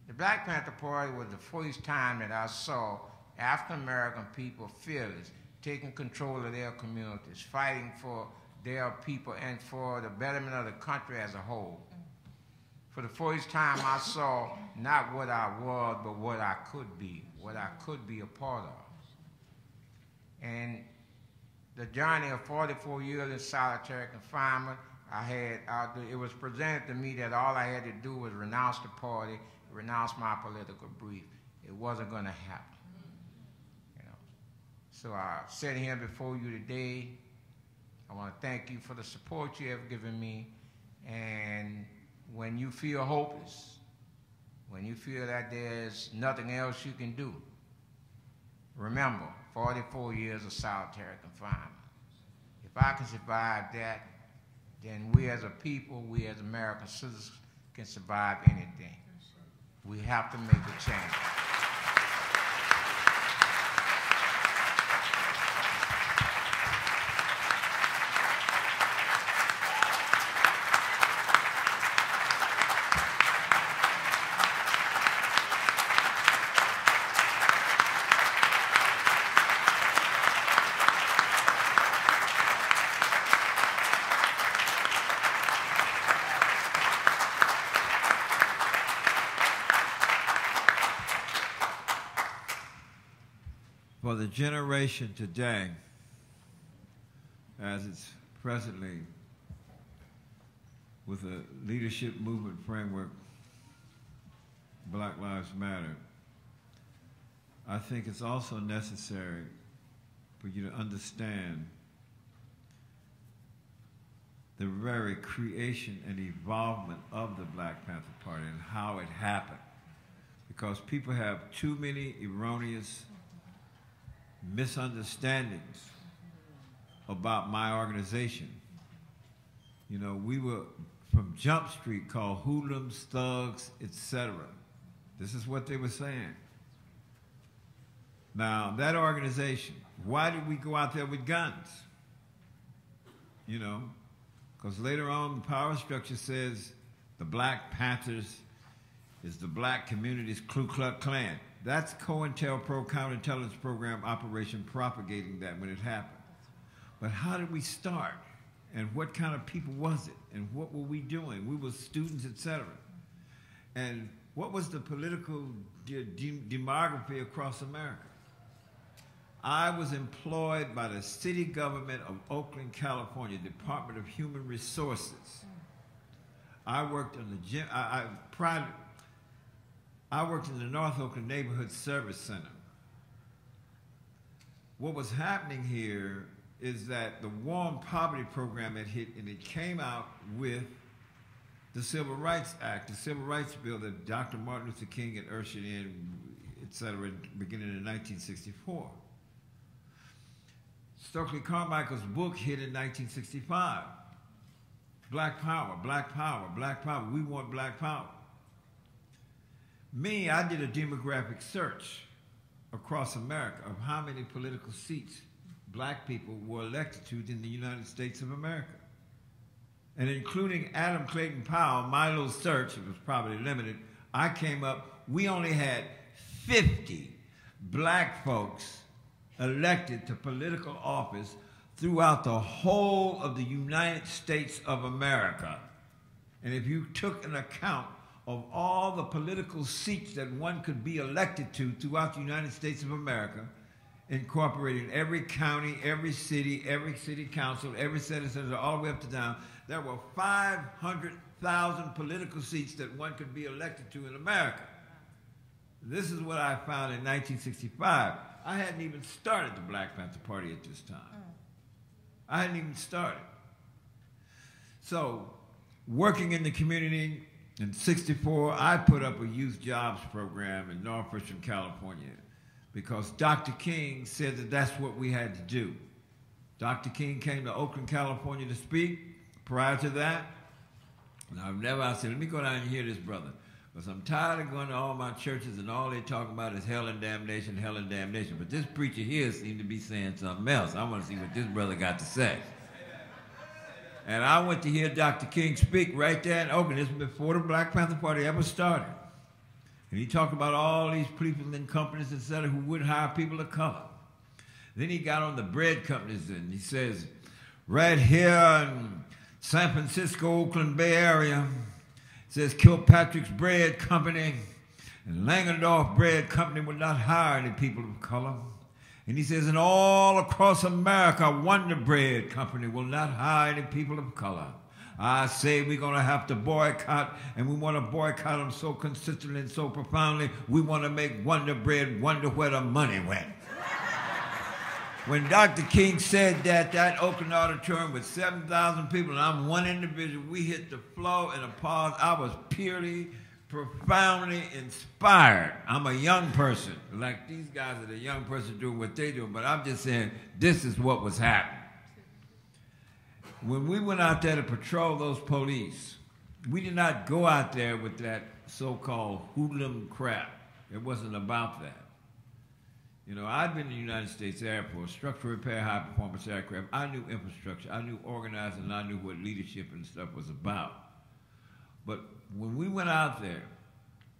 The Black Panther Party was the first time that I saw African American people fearless, taking control of their communities, fighting for their people and for the betterment of the country as a whole. For the first time, I saw not what I was, but what I could be a part of. And the journey of 44 years in solitary confinement, it was presented to me that all I had to do was renounce the party, renounce my political brief. It wasn't going to happen. You know. So I sit here before you today. I want to thank you for the support you have given me. And when you feel hopeless, when you feel that there's nothing else you can do, remember 44 years of solitary confinement. If I can survive that, then we as a people, we as American citizens can survive anything. We have to make a change. For the generation today, as it's presently with the leadership movement framework, Black Lives Matter, I think it's also necessary for you to understand the very creation and evolvement of the Black Panther Party and how it happened. Because people have too many erroneous misunderstandings about my organization. You know, we were from Jump Street called hoodlums, thugs, etc. This is what they were saying. Now, that organization, why did we go out there with guns? You know, because later on the power structure says the Black Panthers is the black community's Ku Klux Klan. That's COINTELPRO counterintelligence program operation propagating that when it happened. But how did we start? And what kind of people was it? And what were we doing? We were students, etc. And what was the political demography across America? I was employed by the city government of Oakland, California, Department of Human Resources. I worked in the I worked in the North Oakland Neighborhood Service Center. What was happening here is that the War on Poverty program had hit, and it came out with the Civil Rights Act, the Civil Rights Bill that Dr. Martin Luther King had ushered in, et cetera, beginning in 1964. Stokely Carmichael's book hit in 1965. Black Power, Black Power, Black Power. We want Black Power. Me, I did a demographic search across America of how many political seats black people were elected to in the United States of America. And including Adam Clayton Powell, my little search, it was probably limited, I came up, we only had 50 black folks elected to political office throughout the whole of the United States of America. And if you took an account of all the political seats that one could be elected to throughout the United States of America, incorporating every county, every city council, every citizen, all the way up to down, there were 500,000 political seats that one could be elected to in America. This is what I found in 1965. I hadn't even started the Black Panther Party at this time. I hadn't even started. So, working in the community, in '64, I put up a youth jobs program in Northwestern California because Dr. King said that that's what we had to do. Dr. King came to Oakland, California to speak. Prior to that, and I said, let me go down and hear this brother, because I'm tired of going to all my churches and all they talking about is hell and damnation, hell and damnation. But this preacher here seemed to be saying something else. I want to see what this brother got to say. And I went to hear Dr. King speak right there in Oakland. This was before the Black Panther Party ever started. And he talked about all these people and companies, et cetera, who wouldn't hire people of color. Then he got on the bread companies and he says, right here in San Francisco, Oakland Bay Area, says Kilpatrick's Bread Company and Langendorf Bread Company would not hire any people of color. And he says, and all across America, Wonder Bread Company will not hire any people of color. I say we're going to have to boycott, and we want to boycott them so consistently and so profoundly, we want to make Wonder Bread wonder where the money went. When Dr. King said that, that Oakland auditorium with 7,000 people, and I'm one individual, we hit the floor and a pause. I was purely, profoundly inspired. I'm a young person. Like these guys are the young person doing what they do, but I'm just saying this is what was happening. When we went out there to patrol those police, we did not go out there with that so-called hoodlum crap. It wasn't about that. You know, I'd been in the United States Air Force, structural repair, high-performance aircraft. I knew infrastructure. I knew organizing, and I knew what leadership and stuff was about. But when we went out there,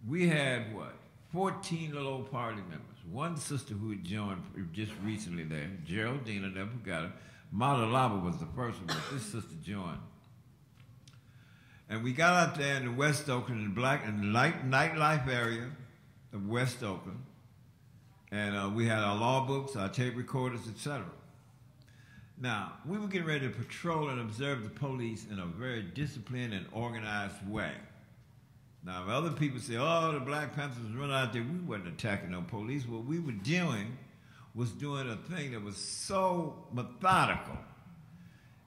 we had, what, 14 little old party members. One sister who had joined just recently there, Geraldine, I never forgot her. Matalaba was the first one, but this sister joined. And we got out there in the West Oakland, in the nightlife area of West Oakland. And we had our law books, our tape recorders, etc. Now, we were getting ready to patrol and observe the police in a very disciplined and organized way. Now, if other people say, oh, the Black Panthers was running out there, we wasn't attacking no police. What we were doing was doing a thing that was so methodical.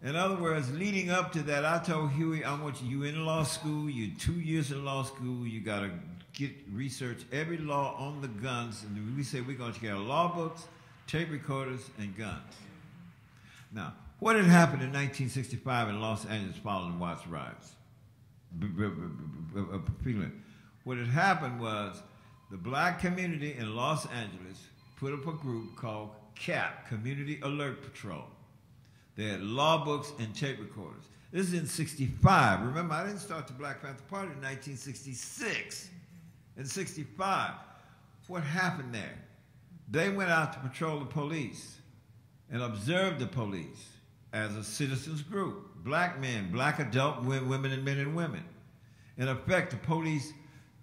In other words, leading up to that, I told Huey, I want you in law school, you're 2 years in law school, you got to research every law on the guns, and we say we're going to get law books, tape recorders, and guns. Now, What had happened in 1965 in Los Angeles following Watts riots? What had happened was the black community in Los Angeles put up a group called CAP, Community Alert Patrol. They had law books and tape recorders. This is in 65. Remember, I didn't start the Black Panther Party in 1966. In 65, what happened there? They went out to patrol the police and observed the police as a citizens group. Black men, black adult women, and men and women. In effect, the police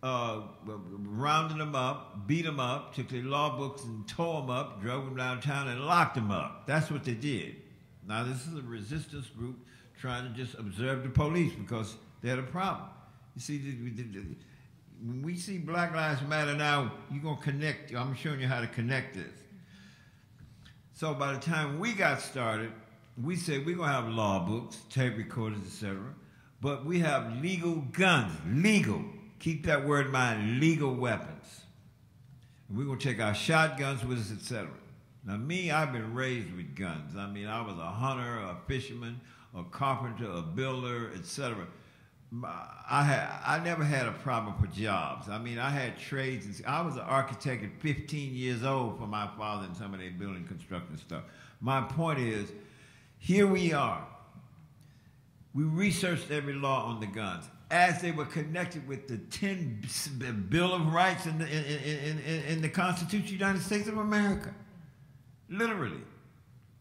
rounded them up, beat them up, took their law books and tore them up, drove them downtown and locked them up. That's what they did. Now, this is a resistance group trying to just observe the police because they had a problem. You see, when we see Black Lives Matter now, you're going to connect. I'm showing you how to connect this. So by the time we got started, we said we're going to have law books, tape recorders, etc., but we have legal guns, legal. Keep that word in mind, legal weapons. And we're going to take our shotguns with us, etc. Now, me, I've been raised with guns. I mean, I was a hunter, a fisherman, a carpenter, a builder, etc. I never had a problem for jobs. I mean, I had trades. I was an architect at 15 years old for my father and some of their building construction stuff. My point is, here we are. We researched every law on the guns as they were connected with the 10 Bill of Rights in the Constitution of the United States of America. Literally.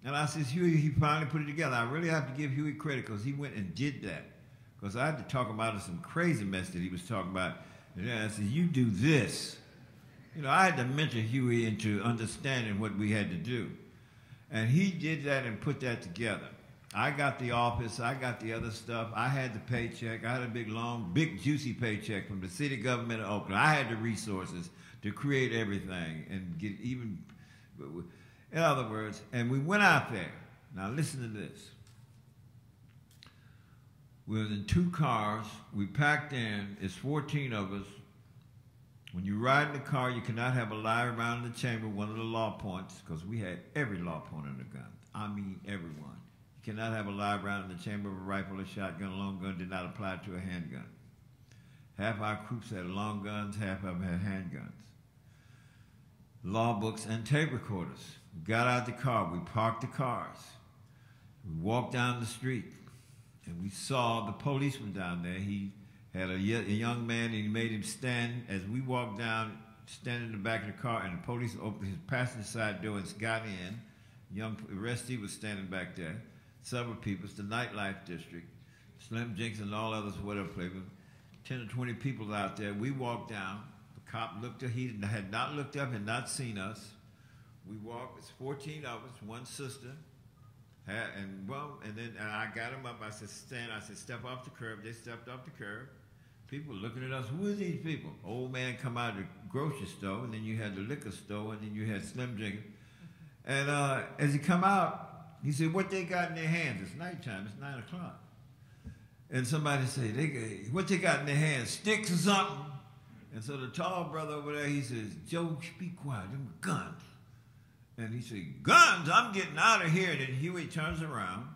And I said, Huey, he finally put it together. I really have to give Huey credit because he went and did that. Because I had to talk about some crazy mess that he was talking about. And then I said, you do this. You know, I had to mentor Huey into understanding what we had to do. And he did that and put that together. I got the office, I got the other stuff, I had the paycheck, I had a big, long, big, juicy paycheck from the city government of Oakland. I had the resources to create everything and get even, in other words, and we went out there. Now listen to this. We was in 2 cars, we packed in, it's 14 of us. When you ride in the car, you cannot have a lie around the chamber, one of the law points, because we had every law point on the gun. I mean everyone. You cannot have a live round in the chamber of a rifle, a shotgun, a long gun did not apply to a handgun. Half our troops had long guns, half of them had handguns. Law books and tape recorders. We got out the car, we parked the cars. We walked down the street and we saw the policeman down there. He had a young man and he made him stand as we walked down, stand in the back of the car, and the police opened his passenger side door and got in. Young arrestee was standing back there. Several people, it's the nightlife district, Slim Jenkins and all others, whatever flavor, 10 or 20 people out there. We walked down. The cop looked up, he had not looked up, had not seen us. We walked, it's 14 of us, one sister, and then I got him up, I said, stand, I said, step off the curb. They stepped off the curb. People looking at us, who are these people? Old man come out of the grocery store, and then you had the liquor store, and then you had Slim Jenkins. And as he come out, he said, what they got in their hands? It's nighttime, it's 9 o'clock. And somebody said, what they got in their hands? Sticks or something? And so the tall brother over there, he says, Joe, be quiet, them guns. And he said, guns? I'm getting out of here. And then Huey turns around.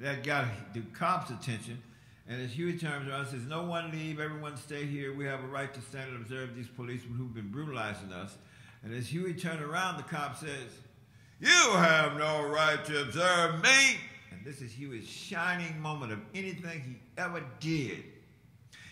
That got the cops' attention. And as Huey turns around, says, no one leave, everyone stay here. We have a right to stand and observe these policemen who've been brutalizing us. And as Huey turned around, the cop says, you have no right to observe me. And this is Huey's shining moment of anything he ever did.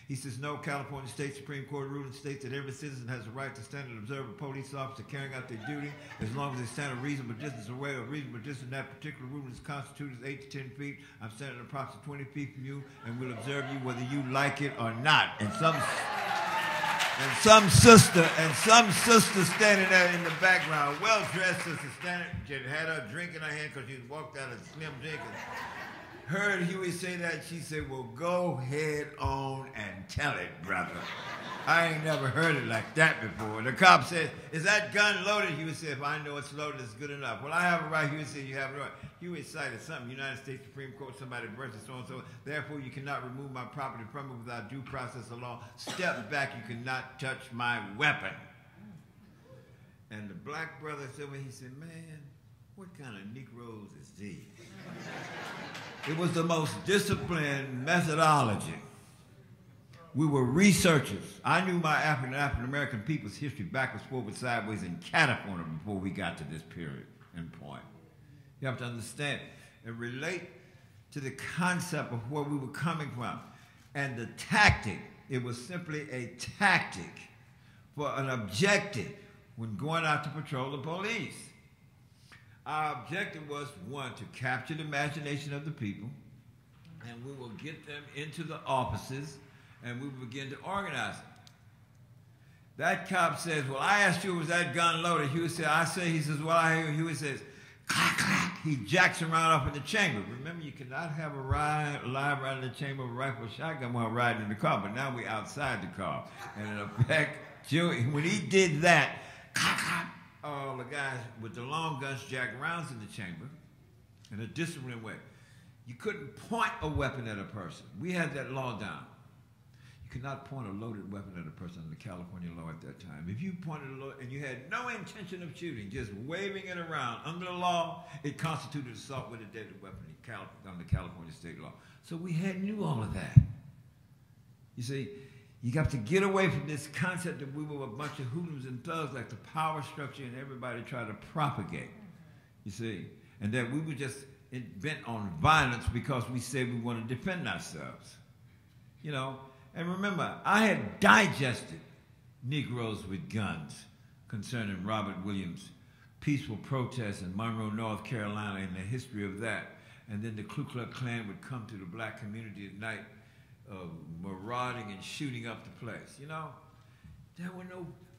He says, no, California State Supreme Court ruling states that every citizen has a right to stand and observe a police officer carrying out their duty as long as they stand a reasonable distance away. A reasonable distance in that particular ruling is constituted as 8 to 10 feet. I'm standing approximately 20 feet from you and will observe you whether you like it or not. And some sister standing there in the background, well-dressed sister standing, she had her drink in her hand because she walked out of Slim Jenkins. Heard Huey say that, she said, well, go head on and tell it, brother. I ain't never heard it like that before. The cop said, is that gun loaded? Huey said, if I know it's loaded, it's good enough. Well, I have it right. Huey said, you have it right. Huey cited something, United States Supreme Court, somebody versus so-and-so. Therefore, you cannot remove my property from it without due process of law. Step back, you cannot touch my weapon. And the black brother said, well, he said, man, what kind of Negroes is these? It was the most disciplined methodology. We were researchers. I knew my African American people's history backwards, forwards, sideways, and cataphorna before we got to this period and point. You have to understand and relate to the concept of where we were coming from. And the tactic, it was simply a tactic for an objective when going out to patrol the police. Our objective was, one, to capture the imagination of the people, and we will get them into the offices, and we will begin to organize them. That cop says, well, I asked you, was that gun loaded? Huey said, I say, he says, well, I hear. Huey says, clack, clack. He jacks around up in the chamber. Remember, you cannot have a live ride in the chamber of a rifle shotgun while riding in the car, but now we're outside the car. And in effect, Huey, when he did that, clack, clack, all the guys with the long guns jacked rounds in the chamber in a disciplined way. You couldn't point a weapon at a person. We had that law down. You could not point a loaded weapon at a person under California law at that time. If you pointed a load and you had no intention of shooting, just waving it around under the law, it constituted assault with a deadly weapon under California state law. So we knew all of that. You see, you got to get away from this concept that we were a bunch of hoodlums and thugs, like the power structure and everybody tried to propagate. You see, and that we were just bent on violence because we said we want to defend ourselves. You know. And remember, I had digested Negroes with Guns concerning Robert Williams' peaceful protests in Monroe, North Carolina, and the history of that. And then the Ku Klux Klan would come to the black community at night, marauding and shooting up the place. You know,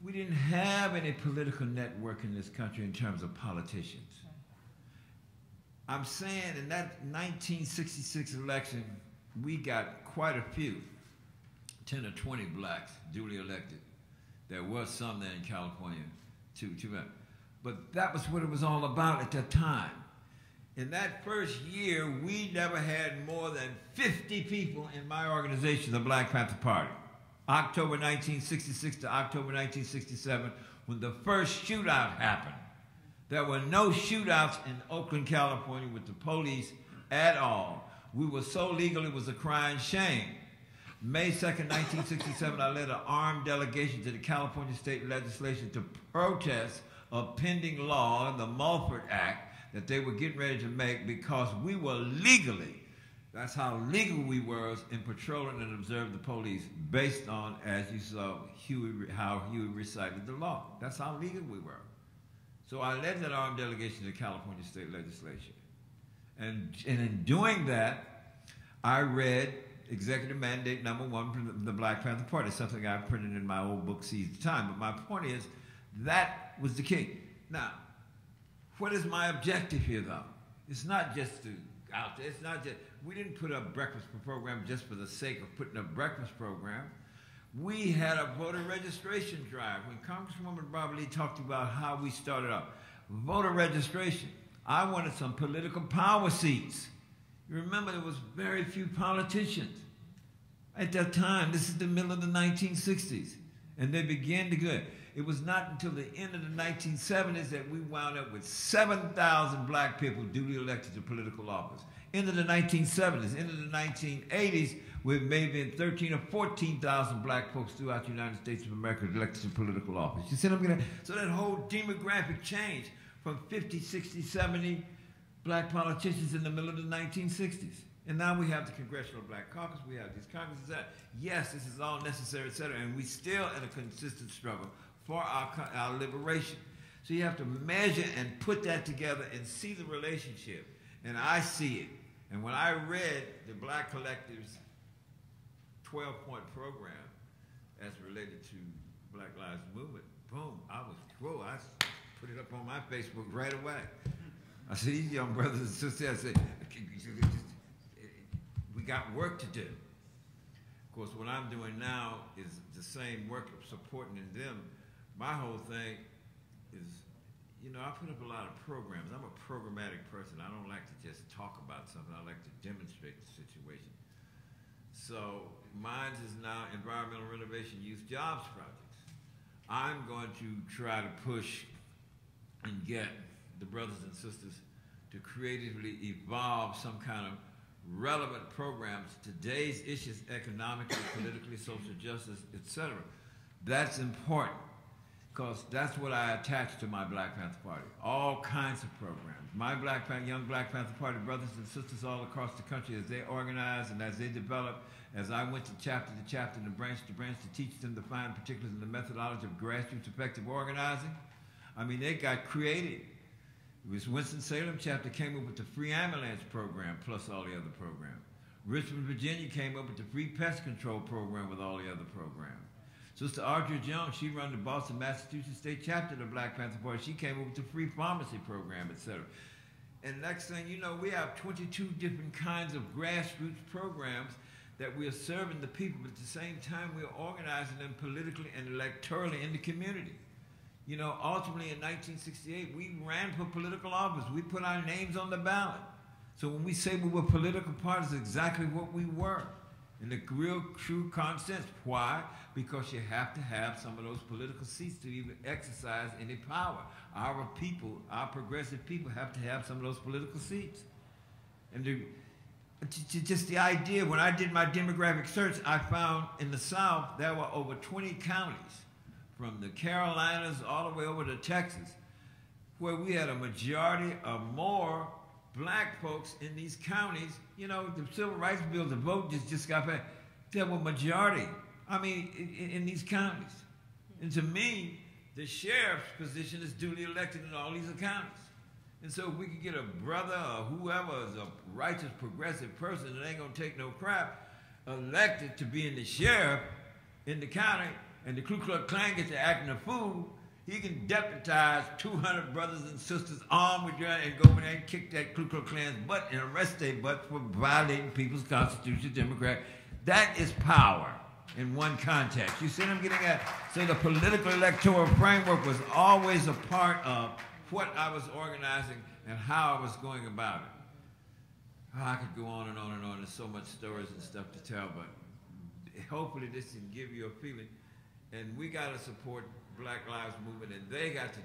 we didn't have any political network in this country in terms of politicians. I'm saying in that 1966 election, we got quite a few. 10 or 20 blacks duly elected. There was some there in California, too. But that was what it was all about at that time. In that first year, we never had more than 50 people in my organization, the Black Panther Party. October 1966 to October 1967, when the first shootout happened. There were no shootouts in Oakland, California with the police at all. We were so legal it was a crying shame. May 2nd, 1967, I led an armed delegation to the California State Legislature to protest a pending law, the Mulford Act, that they were getting ready to make because we were legally, that's how legal we were in patrolling and observing the police based on, as you saw, how Huey recited the law. That's how legal we were. So I led that armed delegation to the California State Legislature. And in doing that, I read Executive Mandate number 1 from the Black Panther Party, something I printed in my old book, Seize the Time. But my point is, that was the key. Now, what is my objective here, though? It's not just to out there. It's not just, we didn't put up breakfast program just for the sake of putting up breakfast program. We had a voter registration drive. When Congresswoman Barbara Lee talked about how we started out, voter registration, I wanted some political power seats. You remember there was very few politicians at that time. This is the middle of the 1960s. And they began to go. It was not until the end of the 1970s that we wound up with 7,000 black people duly elected to political office. End of the 1970s, end of the 1980s, with maybe 13 or 14,000 black folks throughout the United States of America elected to political office. You see what I'm getting at? So that whole demographic change from 50, 60, 70 black politicians in the middle of the 1960s. And now we have the Congressional Black Caucus, we have these caucuses that, yes, this is all necessary, et cetera, and we still in a consistent struggle for our liberation. So you have to measure and put that together and see the relationship. And I see it. And when I read the Black Collective's 12-point program as related to Black Lives Movement, boom, I put it up on my Facebook right away. I said, these young brothers and sisters, I said, we got work to do. Of course, what I'm doing now is the same work of supporting in them. My whole thing is, you know, I put up a lot of programs. I'm a programmatic person. I don't like to just talk about something. I like to demonstrate the situation. So mine is now environmental renovation youth jobs projects. I'm going to try to push and get the brothers and sisters to creatively evolve some kind of relevant programs to today's issues, economically, politically, social justice, etc. That's important, because that's what I attach to my Black Panther Party. All kinds of programs. My Young Black Panther Party brothers and sisters all across the country, as they organize and as they develop, as I went to chapter and branch to branch to teach them to find particulars in the methodology of grassroots effective organizing. I mean, they got creative. It was Winston-Salem chapter came up with the free ambulance program plus all the other programs. Richmond, Virginia came up with the free pest control program with all the other programs. Sister Audrey Jones, she run the Boston, Massachusetts State chapter of the Black Panther Party. She came up with the free pharmacy program, etc. And next thing you know, we have 22 different kinds of grassroots programs that we are serving the people, but at the same time, we are organizing them politically and electorally in the community. You know, ultimately in 1968, we ran for political office. We put our names on the ballot. So when we say we were political parties, exactly what we were, in the real true consensus. Why? Because you have to have some of those political seats to even exercise any power. Our people, our progressive people, have to have some of those political seats. And just the idea, when I did my demographic search, I found in the South there were over 20 counties, from the Carolinas all the way over to Texas, where we had a majority of more black folks in these counties. You know, the Civil Rights Bill, the vote just got passed. There were majority, I mean, in these counties. And to me, the sheriff's position is duly elected in all these counties. And so if we could get a brother or whoever is a righteous, progressive person that ain't gonna take no crap elected to be in the sheriff in the county, and the Ku Klux Klan gets to acting a fool, he can deputize 200 brothers and sisters armed with guns and go in there and kick that Ku Klux Klan's butt and arrest their butt for violating people's constitution, Democrat. That is power in one context. You see what I'm getting at? So the political electoral framework was always a part of what I was organizing and how I was going about it. Oh, I could go on and on and on. There's so much stories and stuff to tell, but hopefully this can give you a feeling. And we got to support Black Lives Movement, and they got to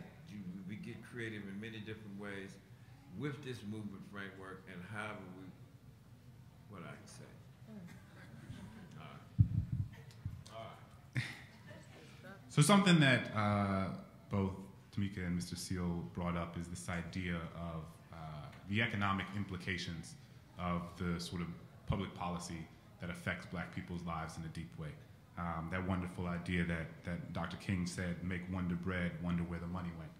get creative in many different ways with this movement framework and however we, what I can say. All right. So something that both Tamika and Mr. Seal brought up is this idea of the economic implications of the sort of public policy that affects black people's lives in a deep way. That wonderful idea that Dr. King said, make wonder bread, wonder where the money went.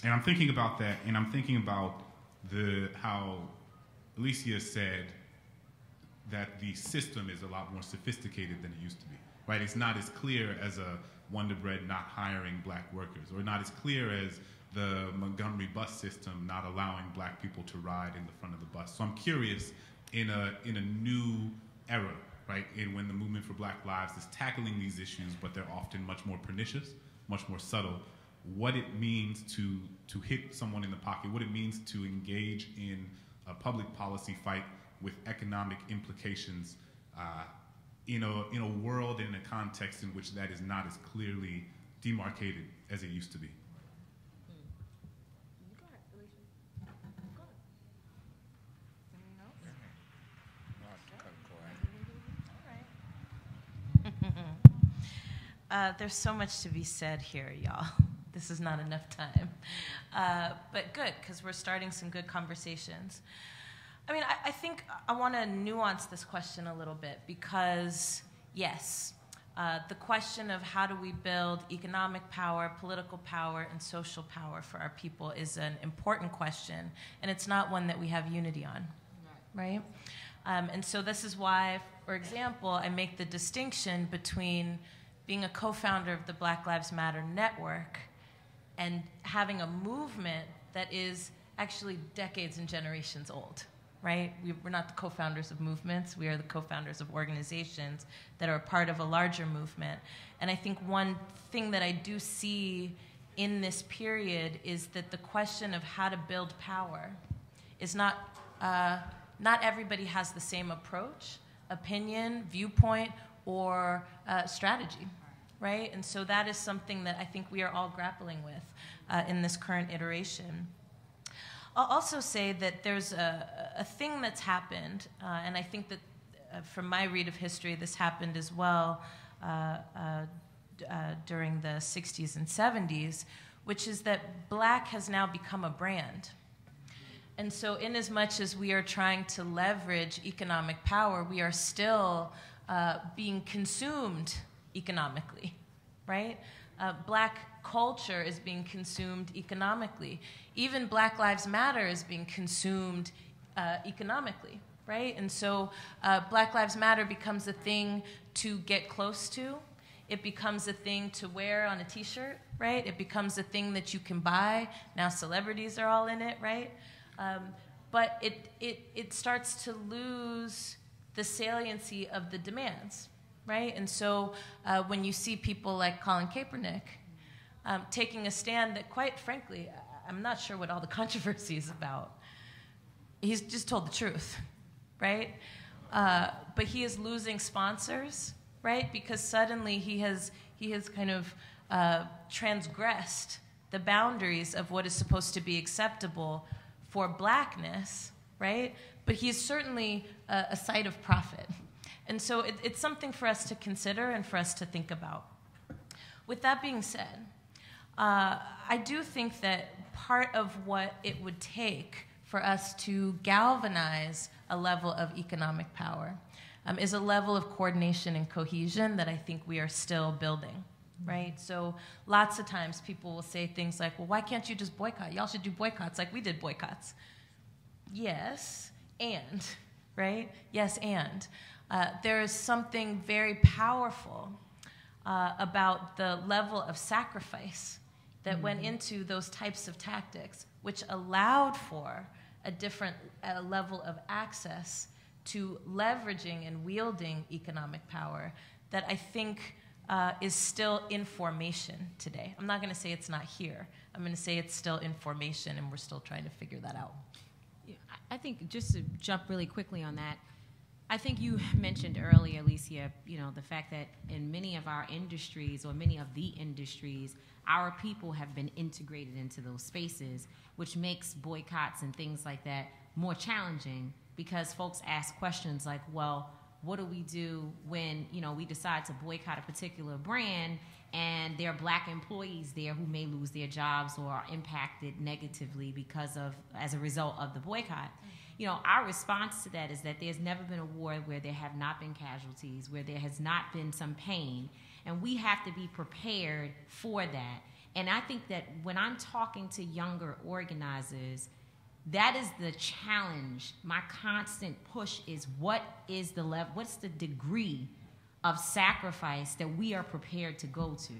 And I'm thinking about that, and I'm thinking about how Alicia said that the system is a lot more sophisticated than it used to be, right? It's not as clear as a Wonder Bread not hiring black workers, or not as clear as the Montgomery bus system not allowing black people to ride in the front of the bus. So I'm curious, in a new era, right, and when the movement for Black Lives is tackling these issues, but they're often much more pernicious, much more subtle, what it means to hit someone in the pocket, what it means to engage in a public policy fight with economic implications in a world, in a context in which that is not as clearly demarcated as it used to be. There's so much to be said here, y'all. This is not enough time. But good, because we're starting some good conversations. I mean, I think I want to nuance this question a little bit because, yes, the question of how do we build economic power, political power, and social power for our people is an important question, and it's not one that we have unity on, right? And so this is why, for example, I make the distinction between being a co-founder of the Black Lives Matter network and having a movement that is actually decades and generations old, right? We're not the co-founders of movements. We are the co-founders of organizations that are a part of a larger movement. And I think one thing that I do see in this period is that the question of how to build power is not everybody has the same approach, opinion, viewpoint, or strategy, right? And so that is something that I think we are all grappling with in this current iteration. I'll also say that there's a thing that's happened, and I think that from my read of history, this happened as well during the 60s and 70s, which is that Black has now become a brand. And so in as much as we are trying to leverage economic power, we are still being consumed economically, right? Black culture is being consumed economically. Even Black Lives Matter is being consumed economically, right? And so Black Lives Matter becomes a thing to get close to. It becomes a thing to wear on a t-shirt, right? It becomes a thing that you can buy. Now celebrities are all in it, right? But it starts to lose the saliency of the demands, right? And so when you see people like Colin Kaepernick taking a stand that, quite frankly, I'm not sure what all the controversy is about. He's just told the truth, right? But he is losing sponsors, right? Because suddenly he has kind of transgressed the boundaries of what is supposed to be acceptable for Blackness, right? But he is certainly a site of profit. And so it's something for us to consider and for us to think about. With that being said, I do think that part of what it would take for us to galvanize a level of economic power is a level of coordination and cohesion that I think we are still building, right? So lots of times people will say things like, well, why can't you just boycott? Y'all should do boycotts like we did boycotts. Yes, and, right? Yes, and. There is something very powerful about the level of sacrifice that went into those types of tactics, which allowed for a different level of access to leveraging and wielding economic power that I think is still in formation today. I'm not going to say it's not here. I'm going to say it's still in formation, and we're still trying to figure that out. Yeah, I think just to jump really quickly on that, I think you mentioned earlier, Alicia, the fact that in many of our industries, or many of the industries, our people have been integrated into those spaces, which makes boycotts and things like that more challenging, because folks ask questions like, well, what do we do when we decide to boycott a particular brand and there are Black employees there who may lose their jobs or are impacted negatively as a result of the boycott? Our response to that is that there's never been a war where there have not been casualties, where there has not been some pain, and we have to be prepared for that. And I think that when I'm talking to younger organizers, that is the challenge. My constant push is what's the degree of sacrifice that we are prepared to go to.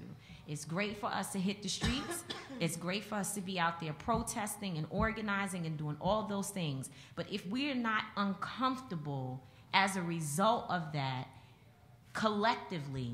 It's great for us to hit the streets. It's great for us to be out there protesting and organizing and doing all those things. But if we're not uncomfortable as a result of that, collectively,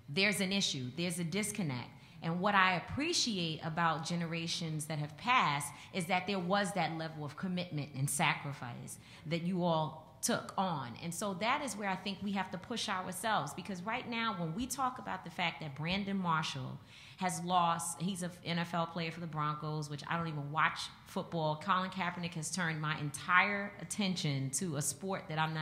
there's an issue. There's a disconnect. And what I appreciate about generations that have passed is that there was that level of commitment and sacrifice that you all took on. And so that is where I think we have to push ourselves, because right now when we talk about the fact that Brandon Marshall has lost, he's an NFL player for the Broncos, which I don't even watch football. Colin Kaepernick has turned my entire attention to a sport that I don't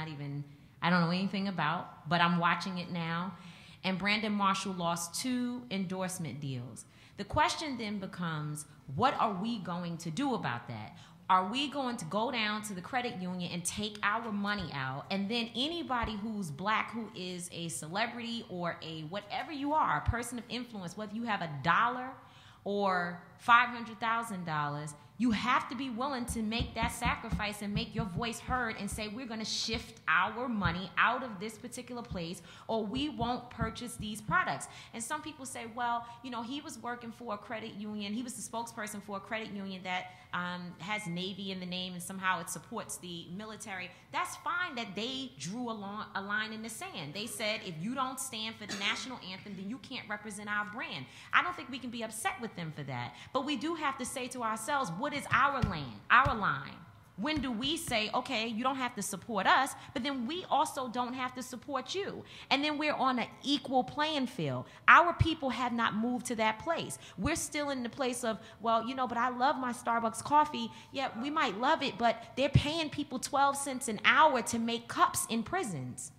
know anything about, but I'm watching it now. And Brandon Marshall lost 2 endorsement deals. The question then becomes, what are we going to do about that? Are we going to go down to the credit union and take our money out, and then anybody who's Black, who is a celebrity or a whatever you are, a person of influence, whether you have $1 or $500,000, you have to be willing to make that sacrifice and make your voice heard and say, we're going to shift our money out of this particular place, or we won't purchase these products. And some people say, well, he was working for a credit union. He was the spokesperson for a credit union that has Navy in the name, and somehow it supports the military. That's fine that they drew a line in the sand. They said, if you don't stand for the national anthem, then you can't represent our brand. I don't think we can be upset with them for that. But we do have to say to ourselves, what is our lane, our line? When do we say, okay, you don't have to support us, but then we also don't have to support you? And then we're on an equal playing field. Our people have not moved to that place. We're still in the place of, well, you know, but I love my Starbucks coffee. Yeah, we might love it, but they're paying people 12 cents an hour to make cups in prisons.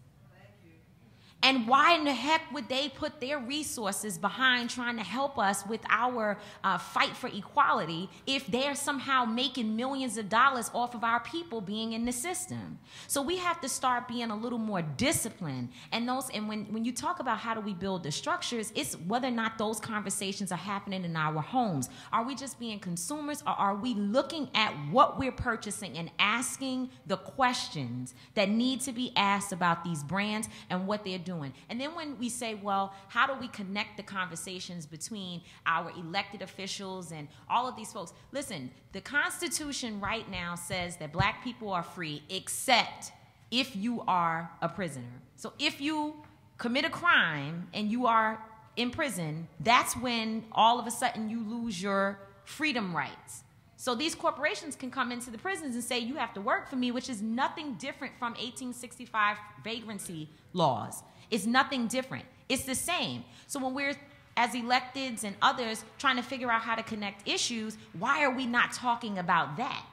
And why in the heck would they put their resources behind trying to help us with our fight for equality if they're somehow making millions of dollars off of our people being in the system? So we have to start being a little more disciplined. And when you talk about how do we build the structures, it's whether or not those conversations are happening in our homes. Are we just being consumers, or are we looking at what we're purchasing and asking the questions that need to be asked about these brands and what they're doing? And then when we say, well, how do we connect the conversations between our elected officials and all of these folks? Listen, the Constitution right now says that black people are free except if you are a prisoner. So if you commit a crime and you are in prison, that's when all of a sudden you lose your freedom rights. So these corporations can come into the prisons and say, you have to work for me, which is nothing different from 1865 vagrancy laws. It's nothing different. It's the same. So when we're, as electeds and others, trying to figure out how to connect issues, why are we not talking about that?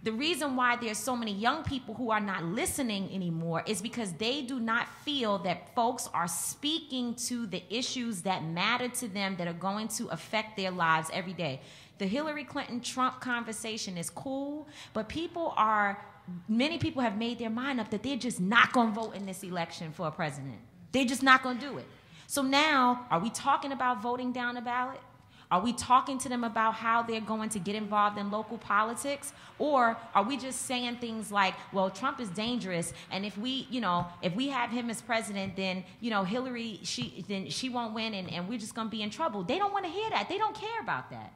The reason why there's so many young people who are not listening anymore is because they do not feel that folks are speaking to the issues that matter to them, that are going to affect their lives every day. The Hillary Clinton-Trump conversation is cool, but many people have made their mind up that they're just not going to vote in this election for a president. They're just not going to do it. So now, are we talking about voting down a ballot? Are we talking to them about how they're going to get involved in local politics? Or are we just saying things like, well, Trump is dangerous, and if we have him as president, then, Hillary, she won't win, and we're just going to be in trouble. They don't want to hear that. They don't care about that.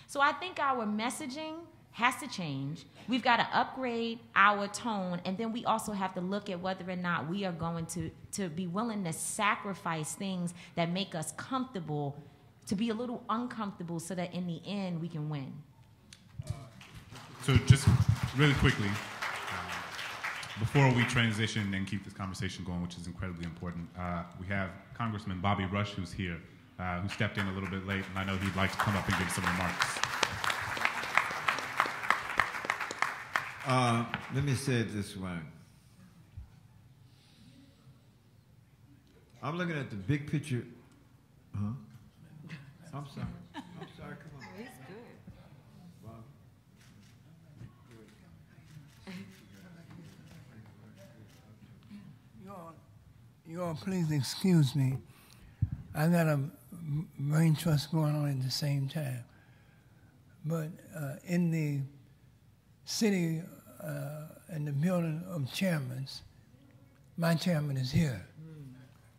So I think our messaging has to change. We've got to upgrade our tone, and then we also have to look at whether or not we are going to be willing to sacrifice things that make us comfortable, to be a little uncomfortable, so that in the end we can win. So just really quickly, before we transition and keep this conversation going, which is incredibly important, we have Congressman Bobby Rush, who's here, who stepped in a little bit late, and I know he'd like to come up and give some remarks. Let me say it this way. I'm looking at the big picture. Huh? I'm sorry. Come on. He's good. Bob. You all please excuse me. I got a brain trust going on at the same time. But in the city, in the building of chairmans, my chairman is here,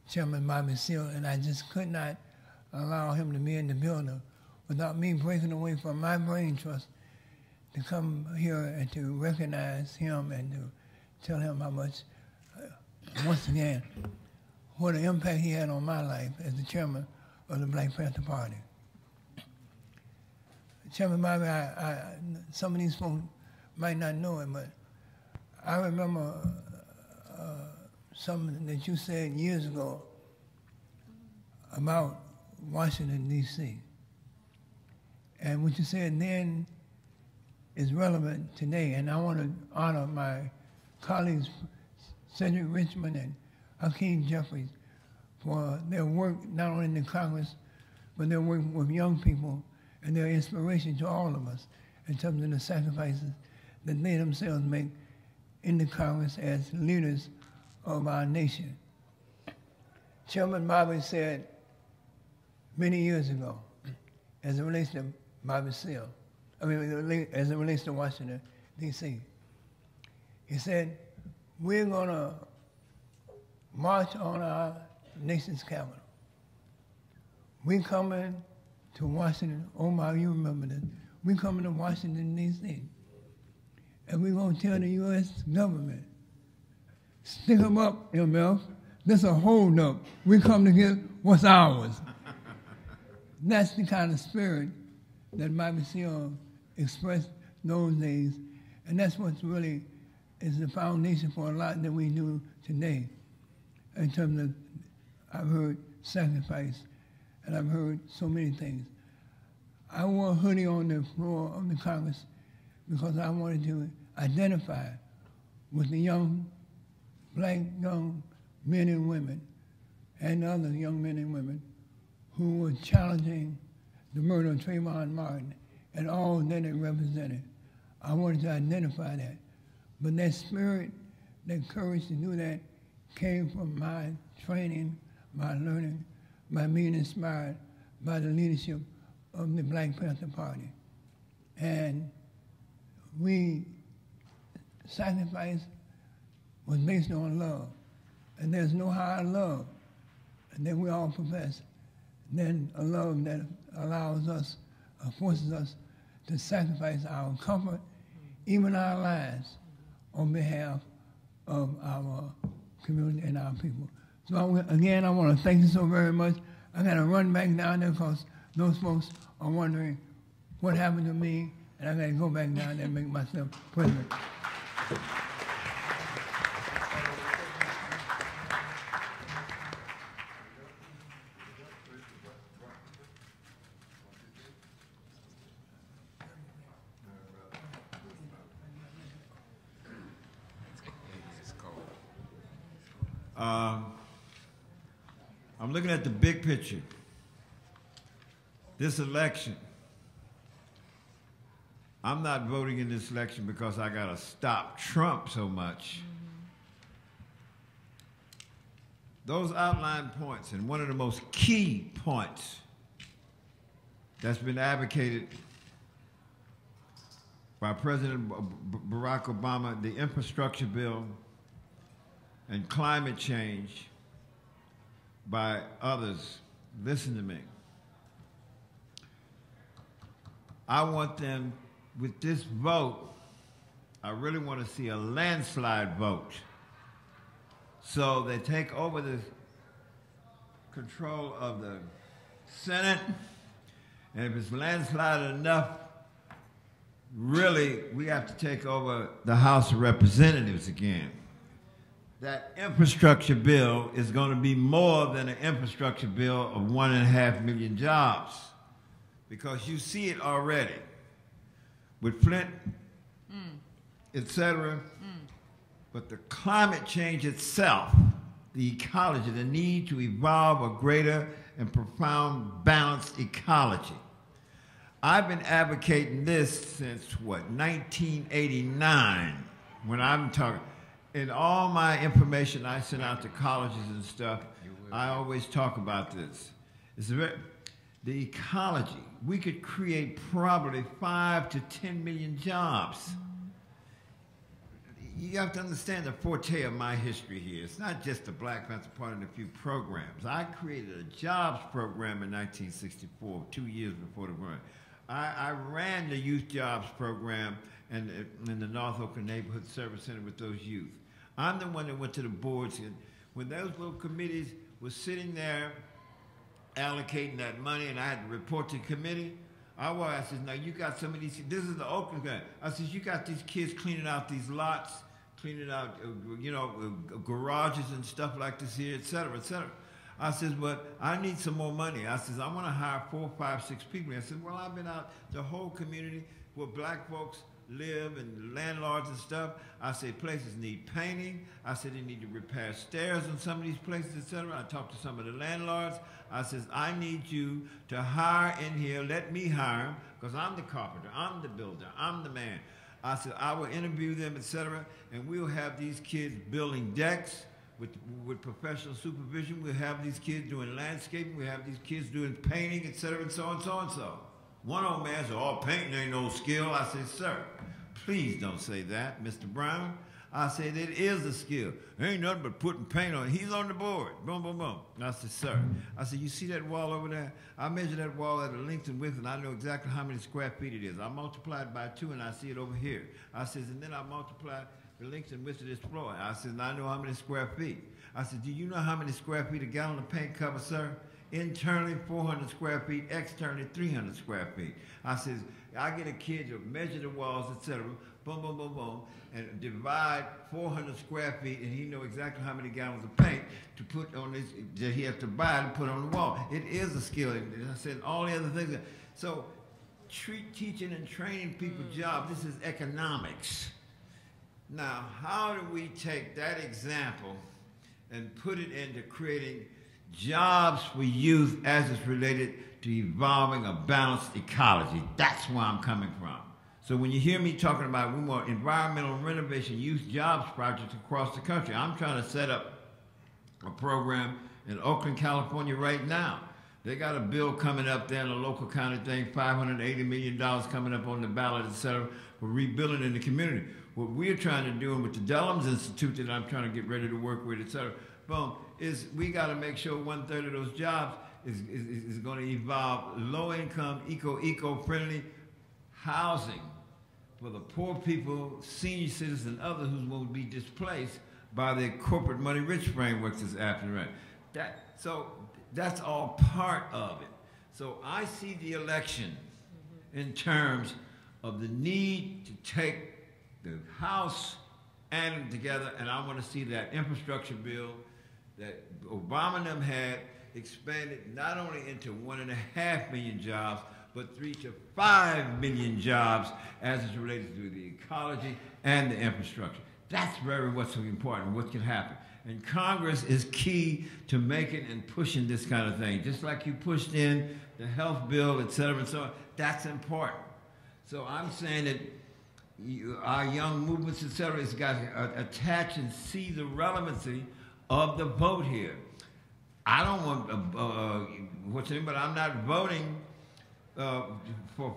Chairman Bobby Seale, and I just could not allow him to be in the building without me breaking away from my brain trust to come here and to recognize him and to tell him how much, once again, what an impact he had on my life as the chairman of the Black Panther Party. Chairman Bobby, some of these folks might not know it, but I remember something that you said years ago about Washington, D.C. And what you said then is relevant today, and I want to honor my colleagues, Cedric Richmond and Hakeem Jeffries, for their work not only in the Congress, but their work with young people and their inspiration to all of us in terms of the sacrifices that they themselves make in the Congress as leaders of our nation. Chairman Bobby said many years ago, as it relates to Bobby Seale, as it relates to Washington, D.C., he said, we're going to march on our nation's capital. We're coming to Washington. Omar, you remember this. We're coming to Washington, D.C. And we're going to tell the U.S. government, stick them up, MF. This is a hold-up. We come to get what's ours. That's the kind of spirit that Bobby Seale expressed those days, And that's what's really is the foundation for a lot that we do today. In terms of, I've heard sacrifice, and I've heard so many things. I wore a hoodie on the floor of the Congress because I wanted to identify with the young, black young men and women and other young men and women who were challenging the murder of Trayvon Martin and all that it represented. I wanted to identify that. But that spirit, that courage to do that came from my training, my learning, my being inspired by the leadership of the Black Panther Party. And sacrifice was based on love. And there's no higher love that we all profess than a love that allows us, forces us to sacrifice our comfort, even our lives, on behalf of our community and our people. So again, I want to thank you so very much. I got to run back down there because those folks are wondering what happened to me, and I got to go back down there and make myself president. I'm looking at the big picture. This election, I'm not voting in this election because I got to stop Trump so much. Those outline points, and one of the most key points that's been advocated by President Barack Obama, the infrastructure bill and climate change by others. Listen to me. I want them, with this vote, I really want to see a landslide vote. So they take over the control of the Senate, and if it's landslide enough, really, we have to take over the House of Representatives again. That infrastructure bill is going to be more than an infrastructure bill of 1.5 million jobs, because you see it already with Flint, et cetera. But the climate change itself, the ecology, the need to evolve a greater and profound balanced ecology. I've been advocating this since, what, 1989, when I'm talking. In all my information I send out to colleges and stuff, I always talk about this. The ecology. We could create probably 5 to 10 million jobs. You have to understand the forte of my history here. It's not just the Black Panther Party and a few programs. I created a jobs program in 1964, 2 years before the run. I ran the youth jobs program in the North Oakland Neighborhood Service Center with those youth. I'm the one that went to the boards, and when those little committees were sitting there allocating that money, and I had to report to the committee, I said, now you got some of these, this is the Oakland guy. I said, you got these kids cleaning out these lots, cleaning out, garages and stuff like this here, et cetera, et cetera. I said, but I need some more money. I said, I want to hire 4, 5, 6 people. I said, well, I've been out the whole community where black folks live and landlords and stuff. I said, places need painting. I said, they need to repair stairs in some of these places, et cetera. I talked to some of the landlords. I said, I need you to hire in here, let me hire them, because I'm the carpenter, I'm the builder, I'm the man. I said, I will interview them, et cetera, and we'll have these kids building decks with professional supervision. We'll have these kids doing landscaping. We'll have these kids doing painting, et cetera, and so on, so and so. One old man said, oh, painting ain't no skill. I said, sir, please don't say that, Mr. Brown. I said, it is a skill. There ain't nothing but putting paint on it. He's on the board. Boom, boom, boom. And I said, sir. I said, you see that wall over there? I measured that wall at a length and width, and I know exactly how many square feet it is. I multiplied by 2, and I see it over here. I said, and then I multiplied the length and width of this floor. I said, and I know how many square feet. I said, do you know how many square feet a gallon of paint covers, sir? Internally, 400 square feet. Externally, 300 square feet. I said, I get a kid to measure the walls, et cetera, boom, boom, boom, boom, and divide 400 square feet, and he know exactly how many gallons of paint to put on this, that he has to buy and put on the wall. It is a skill. And I said all the other things. So teaching and training people jobs, this is economics. Now, how do we take that example and put it into creating jobs for youth as it's related to evolving a balanced ecology? That's where I'm coming from. So when you hear me talking about we want environmental renovation youth jobs projects across the country, I'm trying to set up a program in Oakland, California right now. They got a bill coming up there in a local county thing, $580 million coming up on the ballot, et cetera, for rebuilding in the community. What we're trying to do, and with the Dellums Institute that I'm trying to get ready to work with, et cetera, boom, is we got to make sure 1/3 of those jobs is going to evolve low-income, eco-friendly housing for the poor people, senior citizens, and others who will be displaced by the corporate money-rich frameworks that's after that. So that's all part of it. So I see the election in terms of the need to take the House and them together, and I want to see that infrastructure bill that Obama and them had expanded not only into 1.5 million jobs, but 3 to 5 million jobs as it's related to the ecology and the infrastructure. That's what's important, what can happen. And Congress is key to making and pushing this kind of thing. Just like you pushed in the health bill, et cetera, and so on, that's important. So I'm saying that our young movements, et cetera, has got to attach and see the relevancy of the vote here. I don't want, but I'm not voting for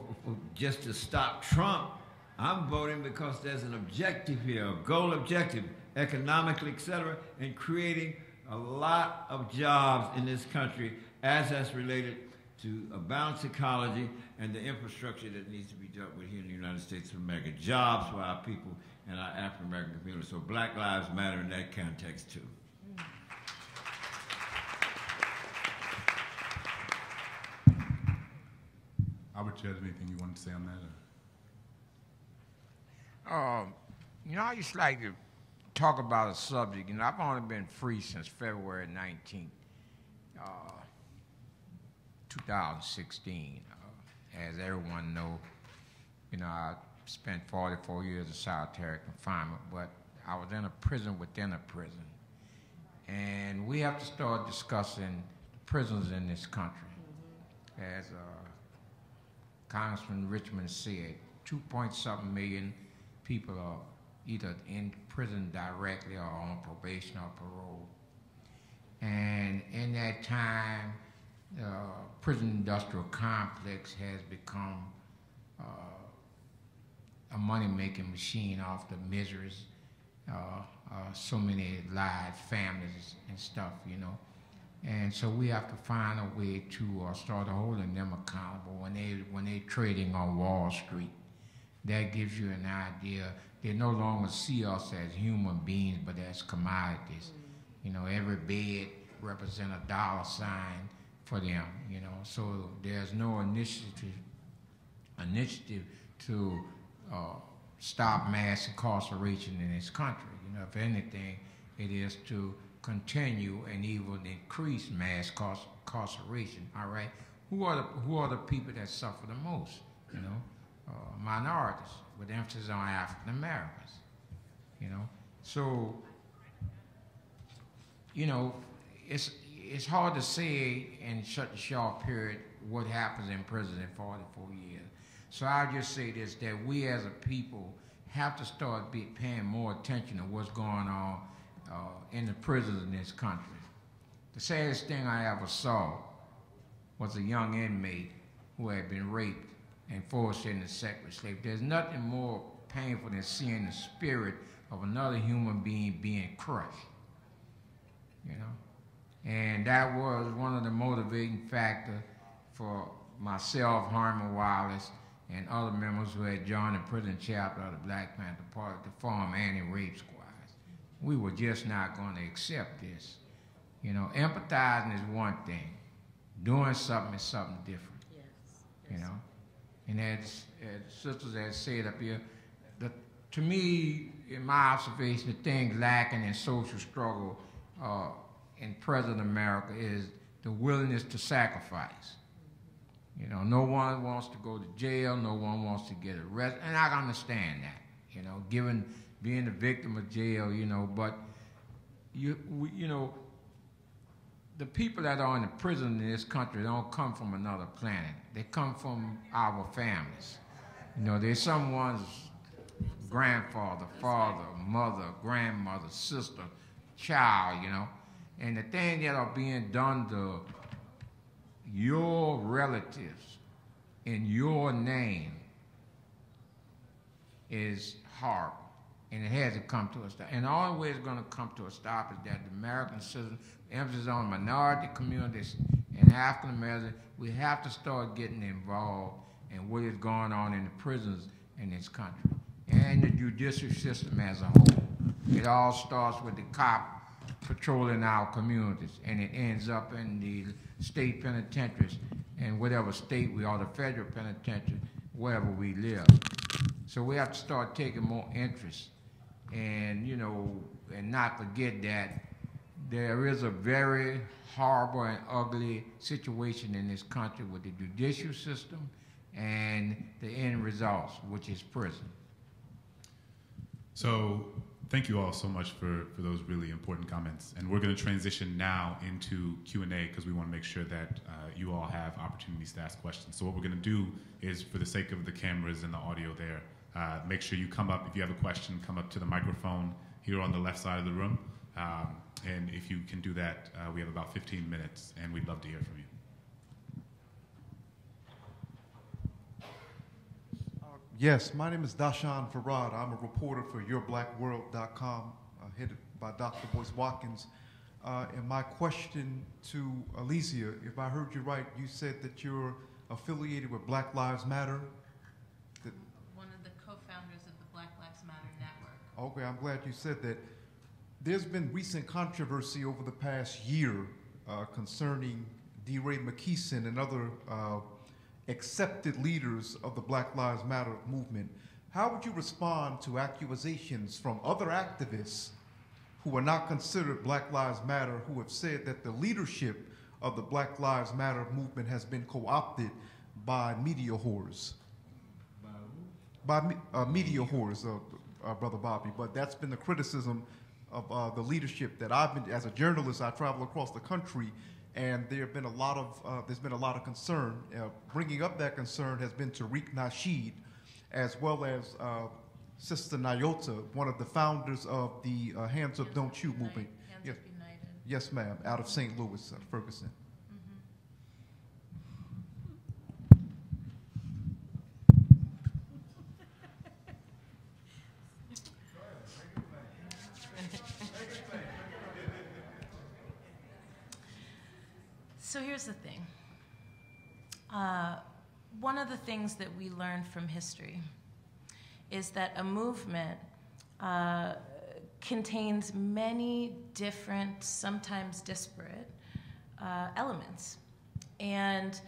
just to stop Trump. I'm voting because there's an objective here, a goal objective, economically, et cetera, and creating a lot of jobs in this country as that's related to a balanced ecology and the infrastructure that needs to be dealt with here in the United States of America. Jobs for our people and our African-American community. So Black Lives Matter in that context, too. Albert, do you have anything you wanted to say on that? I just like to talk about a subject. I've only been free since February 19th, 2016. As everyone knows, I spent 44 years of solitary confinement, but I was in a prison within a prison. And we have to start discussing the prisons in this country. As Congressman Richmond said, 2-point-something million people are either in prison directly or on probation or parole. And in that time, the prison industrial complex has become a money-making machine off the miseries, so many live families and stuff, And so we have to find a way to start holding them accountable when they trading on Wall Street. That gives you an idea. They no longer see us as human beings, but as commodities. Every bed represents a dollar sign for them. So there's no initiative to stop mass incarceration in this country. If anything, it is to continue and even increase mass incarceration. All right, who are the people that suffer the most? Minorities, with emphasis on African Americans. So it's hard to say in such a short period what happens in prison in 44 years. So I'll just say this, that we as a people have to start paying more attention to what's going on in the prisons in this country. The saddest thing I ever saw was a young inmate who had been raped and forced into sexual slavery. There's nothing more painful than seeing the spirit of another human being being crushed, And that was one of the motivating factors for myself, Harmon Wallace, and other members who had joined the prison chapter of the Black Panther Party to form anti-rape squads. We were just not going to accept this. Empathizing is one thing. Doing something is something different. Yes. And as sisters have said up here, to me, in my observation, the thing lacking in social struggle in present America is the willingness to sacrifice. You know, no one wants to go to jail, no one wants to get arrested, and I understand that, you know, given being a victim of jail, you know, but you know, the people that are in the prison in this country don't come from another planet. They come from our families. You know, they're someone's grandfather, father, mother, grandmother, sister, child, you know. And the things that are being done to your relatives in your name is horrible. And it hasn't come to a stop. And the only way it's going to come to a stop is that the American citizens, emphasis on minority communities and African Americans, we have to start getting involved in what is going on in the prisons in this country and the judicial system as a whole. It all starts with the cop patrolling our communities, and it ends up in the state penitentiaries in whatever state we are, the federal penitentiary, wherever we live. So we have to start taking more interest and, you know, and not forget that there is a very horrible and ugly situation in this country with the judicial system and the end results, which is prison. So thank you all so much for those really important comments. And we're going to transition now into Q&A because we want to make sure that you all have opportunities to ask questions. So what we're going to do is, for the sake of the cameras and the audio there, make sure you come up. If you have a question, come up to the microphone here on the left side of the room. And if you can do that, we have about 15 minutes, and we'd love to hear from you. Yes, my name is Dashan Farad. I'm a reporter for YourBlackWorld.com, headed by Dr. Boyce Watkins. And my question to Alicia, if I heard you right, you said that you're affiliated with Black Lives Matter? One of the co-founders of the Black Lives Matter Network. Okay, I'm glad you said that. There's been recent controversy over the past year concerning DeRay McKeeson and other accepted leaders of the Black Lives Matter movement. How would you respond to accusations from other activists who are not considered Black Lives Matter, who have said that the leadership of the Black Lives Matter movement has been co-opted by media whores? By media whores, Brother Bobby. But that's been the criticism of the leadership that I've been, as a journalist, I travel across the country, and there's been a lot of concern. Bringing up that concern has been Tariq Nasheed, as well as Sister Nyota, one of the founders of the Hands Up Don't Shoot movement. Hands Up United. Yes, ma'am, out of St. Louis, Ferguson. So here's the thing. One of the things that we learned from history is that a movement contains many different, sometimes disparate elements. And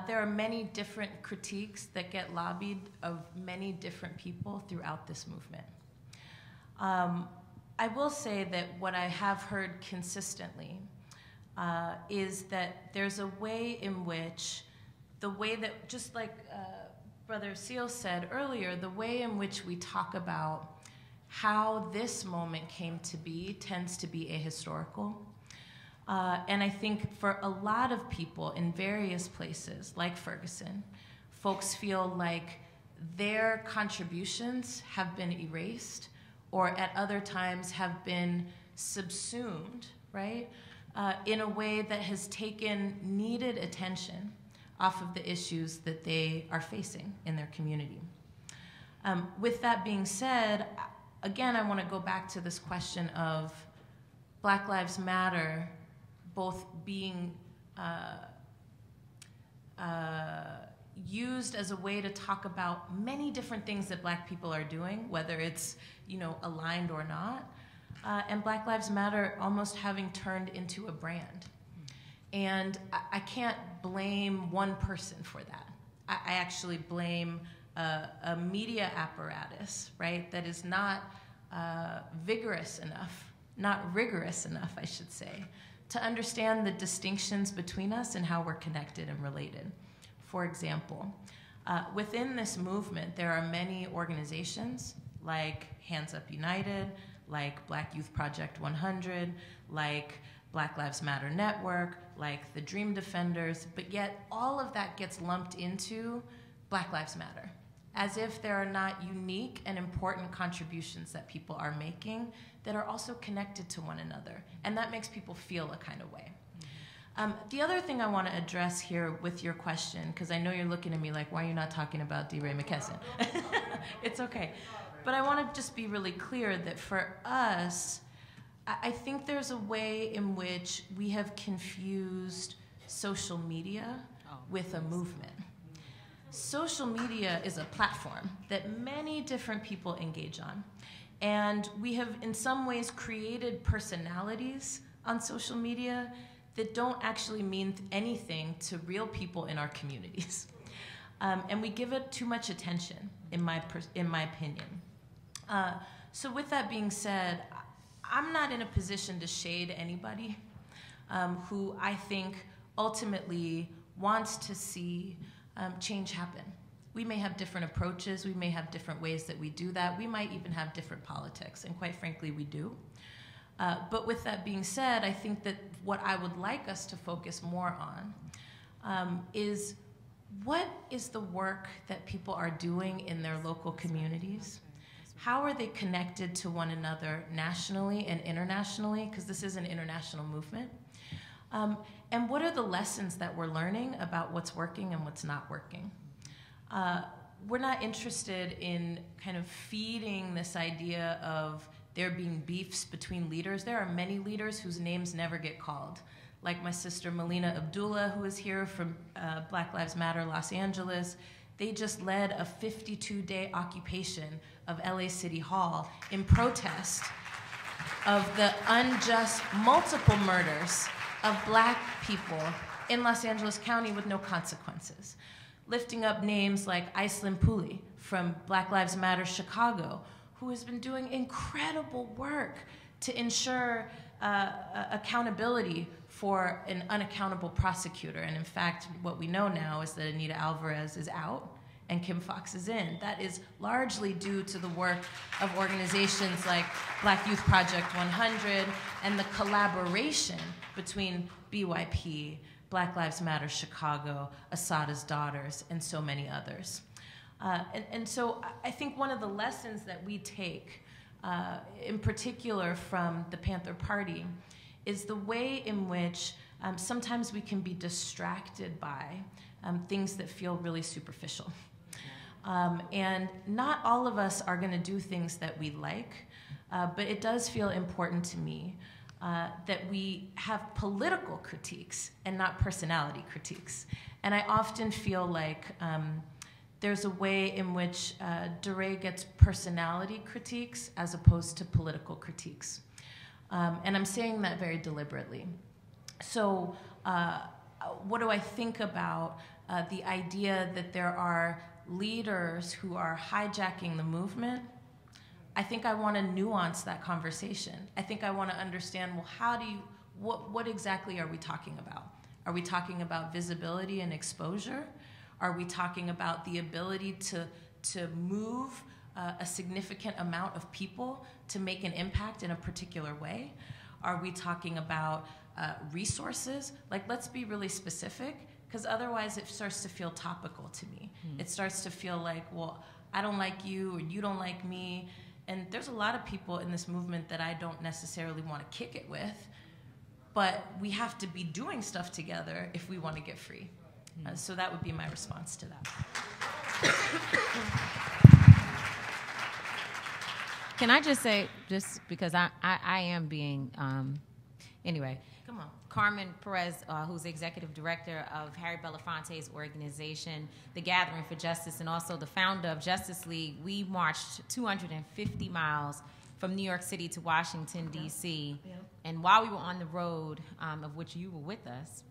there are many different critiques that get lobbied of many different people throughout this movement. I will say that what I have heard consistently is that there's a way in which, the way that, just like Brother Seal said earlier, the way in which we talk about how this moment came to be tends to be ahistorical. And I think for a lot of people in various places, like Ferguson, folks feel like their contributions have been erased, or at other times have been subsumed, right? In a way that has taken needed attention off of the issues that they are facing in their community. With that being said, again, I want to go back to this question of Black Lives Matter both being used as a way to talk about many different things that Black people are doing, whether it's, you know, aligned or not, and Black Lives Matter almost having turned into a brand. And I can't blame one person for that. I actually blame a media apparatus, right, that is not vigorous enough, not rigorous enough, I should say, to understand the distinctions between us and how we're connected and related. For example, within this movement, there are many organizations like Hands Up United, like Black Youth Project 100, like Black Lives Matter Network, like the Dream Defenders, but yet all of that gets lumped into Black Lives Matter, as if there are not unique and important contributions that people are making that are also connected to one another, and that makes people feel a kind of way. The other thing I want to address here with your question, because I know you're looking at me like, why are you not talking about DeRay McKesson? It's okay. But I want to just be really clear that for us, I think there's a way in which we have confused social media with a movement. Social media is a platform that many different people engage on. And we have, in some ways, created personalities on social media that don't actually mean anything to real people in our communities. And we give it too much attention, in my opinion. So with that being said, I'm not in a position to shade anybody who I think ultimately wants to see change happen. We may have different approaches, we may have different ways that we do that, we might even have different politics, and quite frankly, we do. But with that being said, I think that what I would like us to focus more on is what is the work that people are doing in their local communities? How are they connected to one another nationally and internationally? Because this is an international movement. And what are the lessons that we're learning about what's working and what's not working? We're not interested in kind of feeding this idea of there being beefs between leaders. There are many leaders whose names never get called, like my sister Melina Abdullah, who is here from Black Lives Matter Los Angeles. They just led a 52-day occupation of LA City Hall in protest of the unjust multiple murders of Black people in Los Angeles County with no consequences. Lifting up names like Aislinn Pulley from Black Lives Matter Chicago, who has been doing incredible work to ensure accountability for an unaccountable prosecutor. And in fact, what we know now is that Anita Alvarez is out and Kim Fox is in. That is largely due to the work of organizations like Black Youth Project 100 and the collaboration between BYP, Black Lives Matter Chicago, Assata's Daughters, and so many others. And so I think one of the lessons that we take, in particular from the Panther Party, is the way in which sometimes we can be distracted by things that feel really superficial. And not all of us are going to do things that we like, but it does feel important to me that we have political critiques and not personality critiques. And I often feel like there's a way in which DeRay gets personality critiques as opposed to political critiques. And I'm saying that very deliberately. So what do I think about the idea that there are leaders who are hijacking the movement? I think I want to nuance that conversation. I think I want to understand, well, how do you, what exactly are we talking about? Are we talking about visibility and exposure? Are we talking about the ability to move a significant amount of people to make an impact in a particular way? Are we talking about resources? Like, let's be really specific, because otherwise it starts to feel topical to me. It starts to feel like, well, I don't like you, or you don't like me. And there's a lot of people in this movement that I don't necessarily want to kick it with, but we have to be doing stuff together if we want to get free. So that would be my response to that. Can I just say, just because I am being, anyway. Come on. Carmen Perez, who's the executive director of Harry Belafonte's organization, The Gathering for Justice, and also the founder of Justice League, we marched 250 miles from New York City to Washington, D.C. Yeah. And while we were on the road, of which you were with us,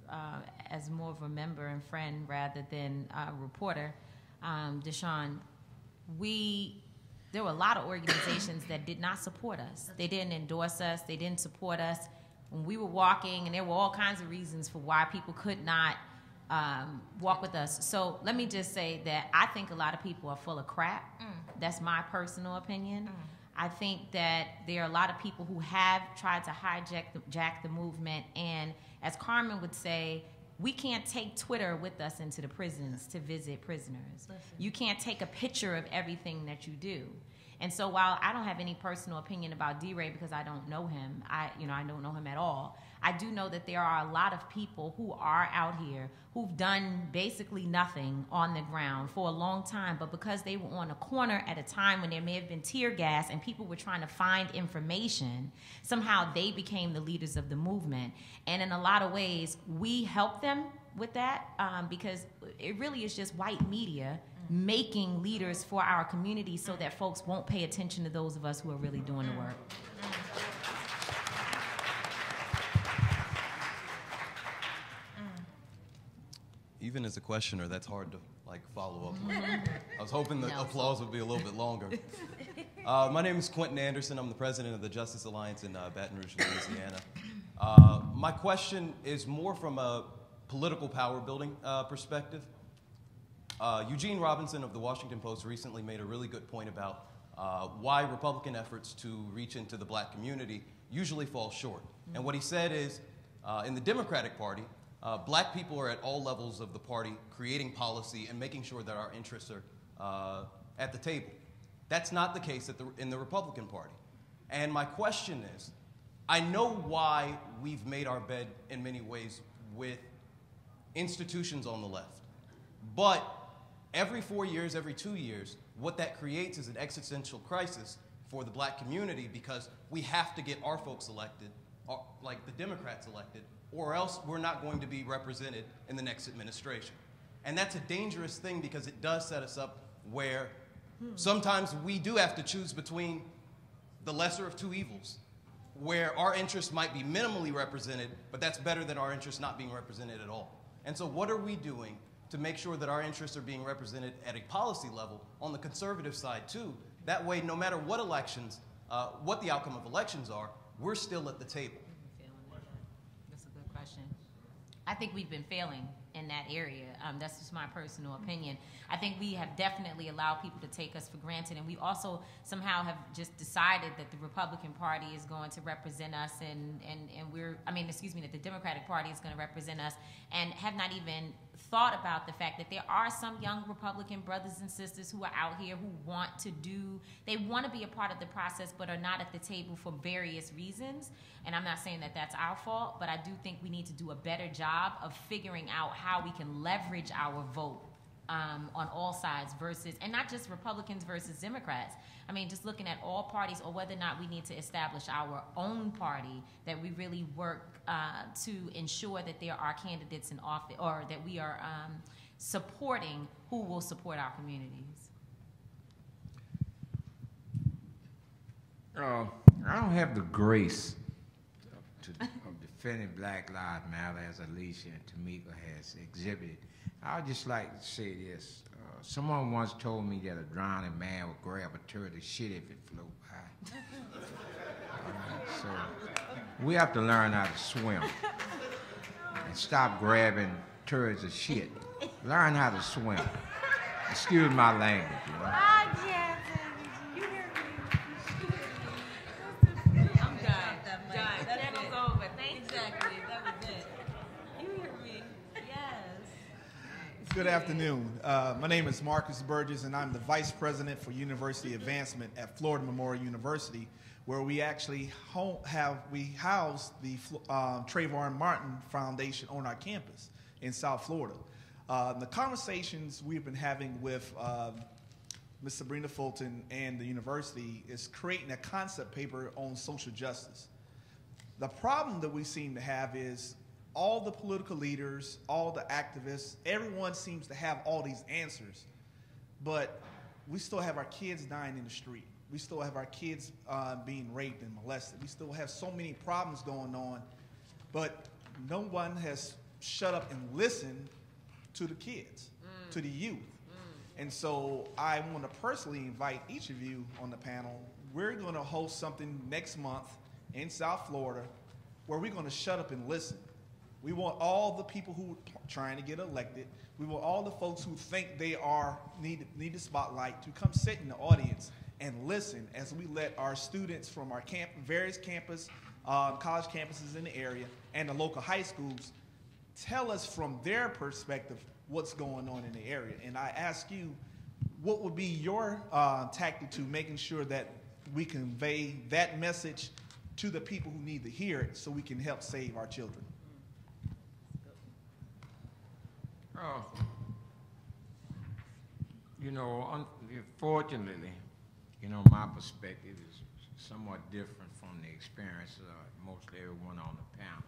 as more of a member and friend rather than a reporter, Deshaun, there were a lot of organizations that did not support us. They didn't endorse us. They didn't support us when we were walking, and there were all kinds of reasons for why people could not walk with us. So let me just say that I think a lot of people are full of crap. That's my personal opinion. I think that there are a lot of people who have tried to hijack the movement, and as Carmen would say, we can't take Twitter with us into the prisons to visit prisoners. You can't take a picture of everything that you do. And so while I don't have any personal opinion about D-Ray because I don't know him, I don't know him at all, I do know that there are a lot of people who are out here who've done basically nothing on the ground for a long time, but because they were on a corner at a time when there may have been tear gas and people were trying to find information, somehow they became the leaders of the movement. And in a lot of ways, we helped them with that because it really is just white media making leaders for our community so that folks won't pay attention to those of us who are really doing the work. Even as a questioner, that's hard to follow up with. I was hoping the applause would be a little bit longer. My name is Quentin Anderson. I'm the president of the Justice Alliance in Baton Rouge, Louisiana. My question is more from a political power building perspective. Eugene Robinson of the Washington Post recently made a really good point about why Republican efforts to reach into the black community usually fall short. And what he said is, in the Democratic Party, black people are at all levels of the party creating policy and making sure that our interests are at the table. That's not the case in the Republican Party. And my question is, I know why we've made our bed in many ways with institutions on the left, but every 4 years, every 2 years, what that creates is an existential crisis for the black community because we have to get our folks elected, like the Democrats elected, or else we're not going to be represented in the next administration. And that's a dangerous thing because it does set us up where sometimes we do have to choose between the lesser of two evils, where our interests might be minimally represented, but that's better than our interests not being represented at all. And so what are we doing to make sure that our interests are being represented at a policy level on the conservative side too? That way, no matter what elections, what the outcome of elections are, we're still at the table. That's a good question. I think we've been failing in that area. That's just my personal opinion. I think we have definitely allowed people to take us for granted, and we also somehow have just decided that the Republican Party is going to represent us, that the Democratic Party is going to represent us, and have not even thought about the fact that there are some young Republican brothers and sisters who are out here who want to be a part of the process, but are not at the table for various reasons. And I'm not saying that that's our fault, but I do think we need to do a better job of figuring out how we can leverage our vote on all sides and not just Republicans versus Democrats. I mean, just looking at all parties, or whether or not we need to establish our own party, that we really work to ensure that there are candidates in office, or that we are supporting who will support our communities. I don't have the grace of defending Black Lives Matter as Alicia and Tamika has exhibited. I would just like to say this. Someone once told me that a drowning man would grab a turd of shit if it flew by. So we have to learn how to swim and stop grabbing turds of shit. Learn how to swim. Excuse my language, you know? You hear me? I'm done. That was over. Exactly. That was it. You hear me? Yes. Good afternoon. My name is Marcus Burgess, and I'm the Vice President for University Advancement at Florida Memorial University, where we actually house the Trayvon Martin Foundation on our campus in South Florida. The conversations we've been having with Ms. Sabrina Fulton and the university is creating a concept paper on social justice. The problem that we seem to have is all the political leaders, all the activists, everyone seems to have all these answers, but we still have our kids dying in the street. We still have our kids being raped and molested. We still have so many problems going on, but no one has shut up and listened to the kids, to the youth. And so I want to personally invite each of you on the panel. We're going to host something next month in South Florida where we're going to shut up and listen. We want all the people who are trying to get elected. We want all the folks who think they need the spotlight to come sit in the audience and listen as we let our students from our various campus, college campuses in the area and the local high schools tell us from their perspective what's going on in the area. And I ask you, what would be your tactic to making sure that we convey that message to the people who need to hear it so we can help save our children? Unfortunately, my perspective is somewhat different from the experience of mostly everyone on the panel.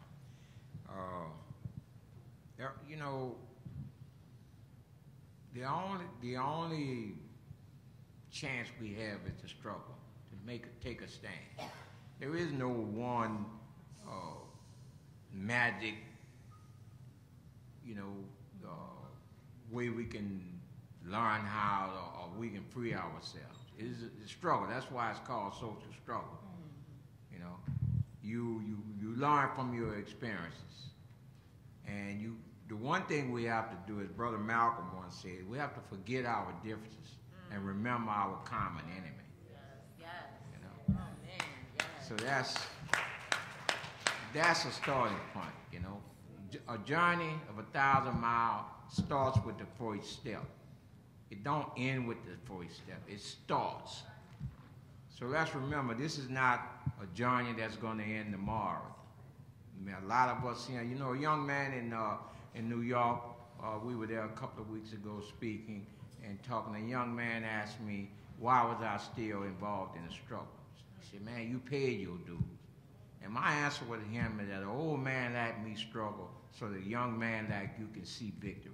The only chance we have is to struggle, to take a stand. There is no one magic, way we can learn how or we can free ourselves. It is a struggle. That's why it's called social struggle. You learn from your experiences. And the one thing we have to do, as Brother Malcolm once said, we have to forget our differences and remember our common enemy. Yes. Oh, man, yes. So that's a starting point, A journey of 1,000 miles starts with the first step. It don't end with the first step. It starts. So let's remember, this is not a journey that's going to end tomorrow. I mean, a lot of us, a young man in New York, we were there a couple of weeks ago speaking and talking. A young man asked me, why was I still involved in the struggle? He said, man, you paid your dues. And my answer with him is that an old man like me struggle so the young man like you can see victory.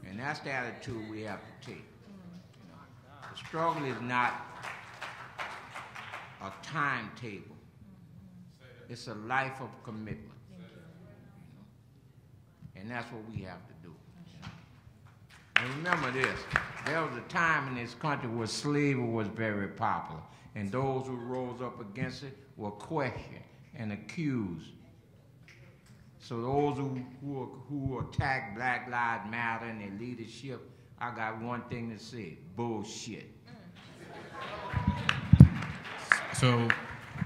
And that's the attitude we have to take. The struggle is not a timetable. It's a life of commitment. And that's what we have to do. And remember this, there was a time in this country where slavery was very popular. And those who rose up against it were questioned and accused. So those who attack Black Lives Matter and their leadership, I got one thing to say: bullshit. So,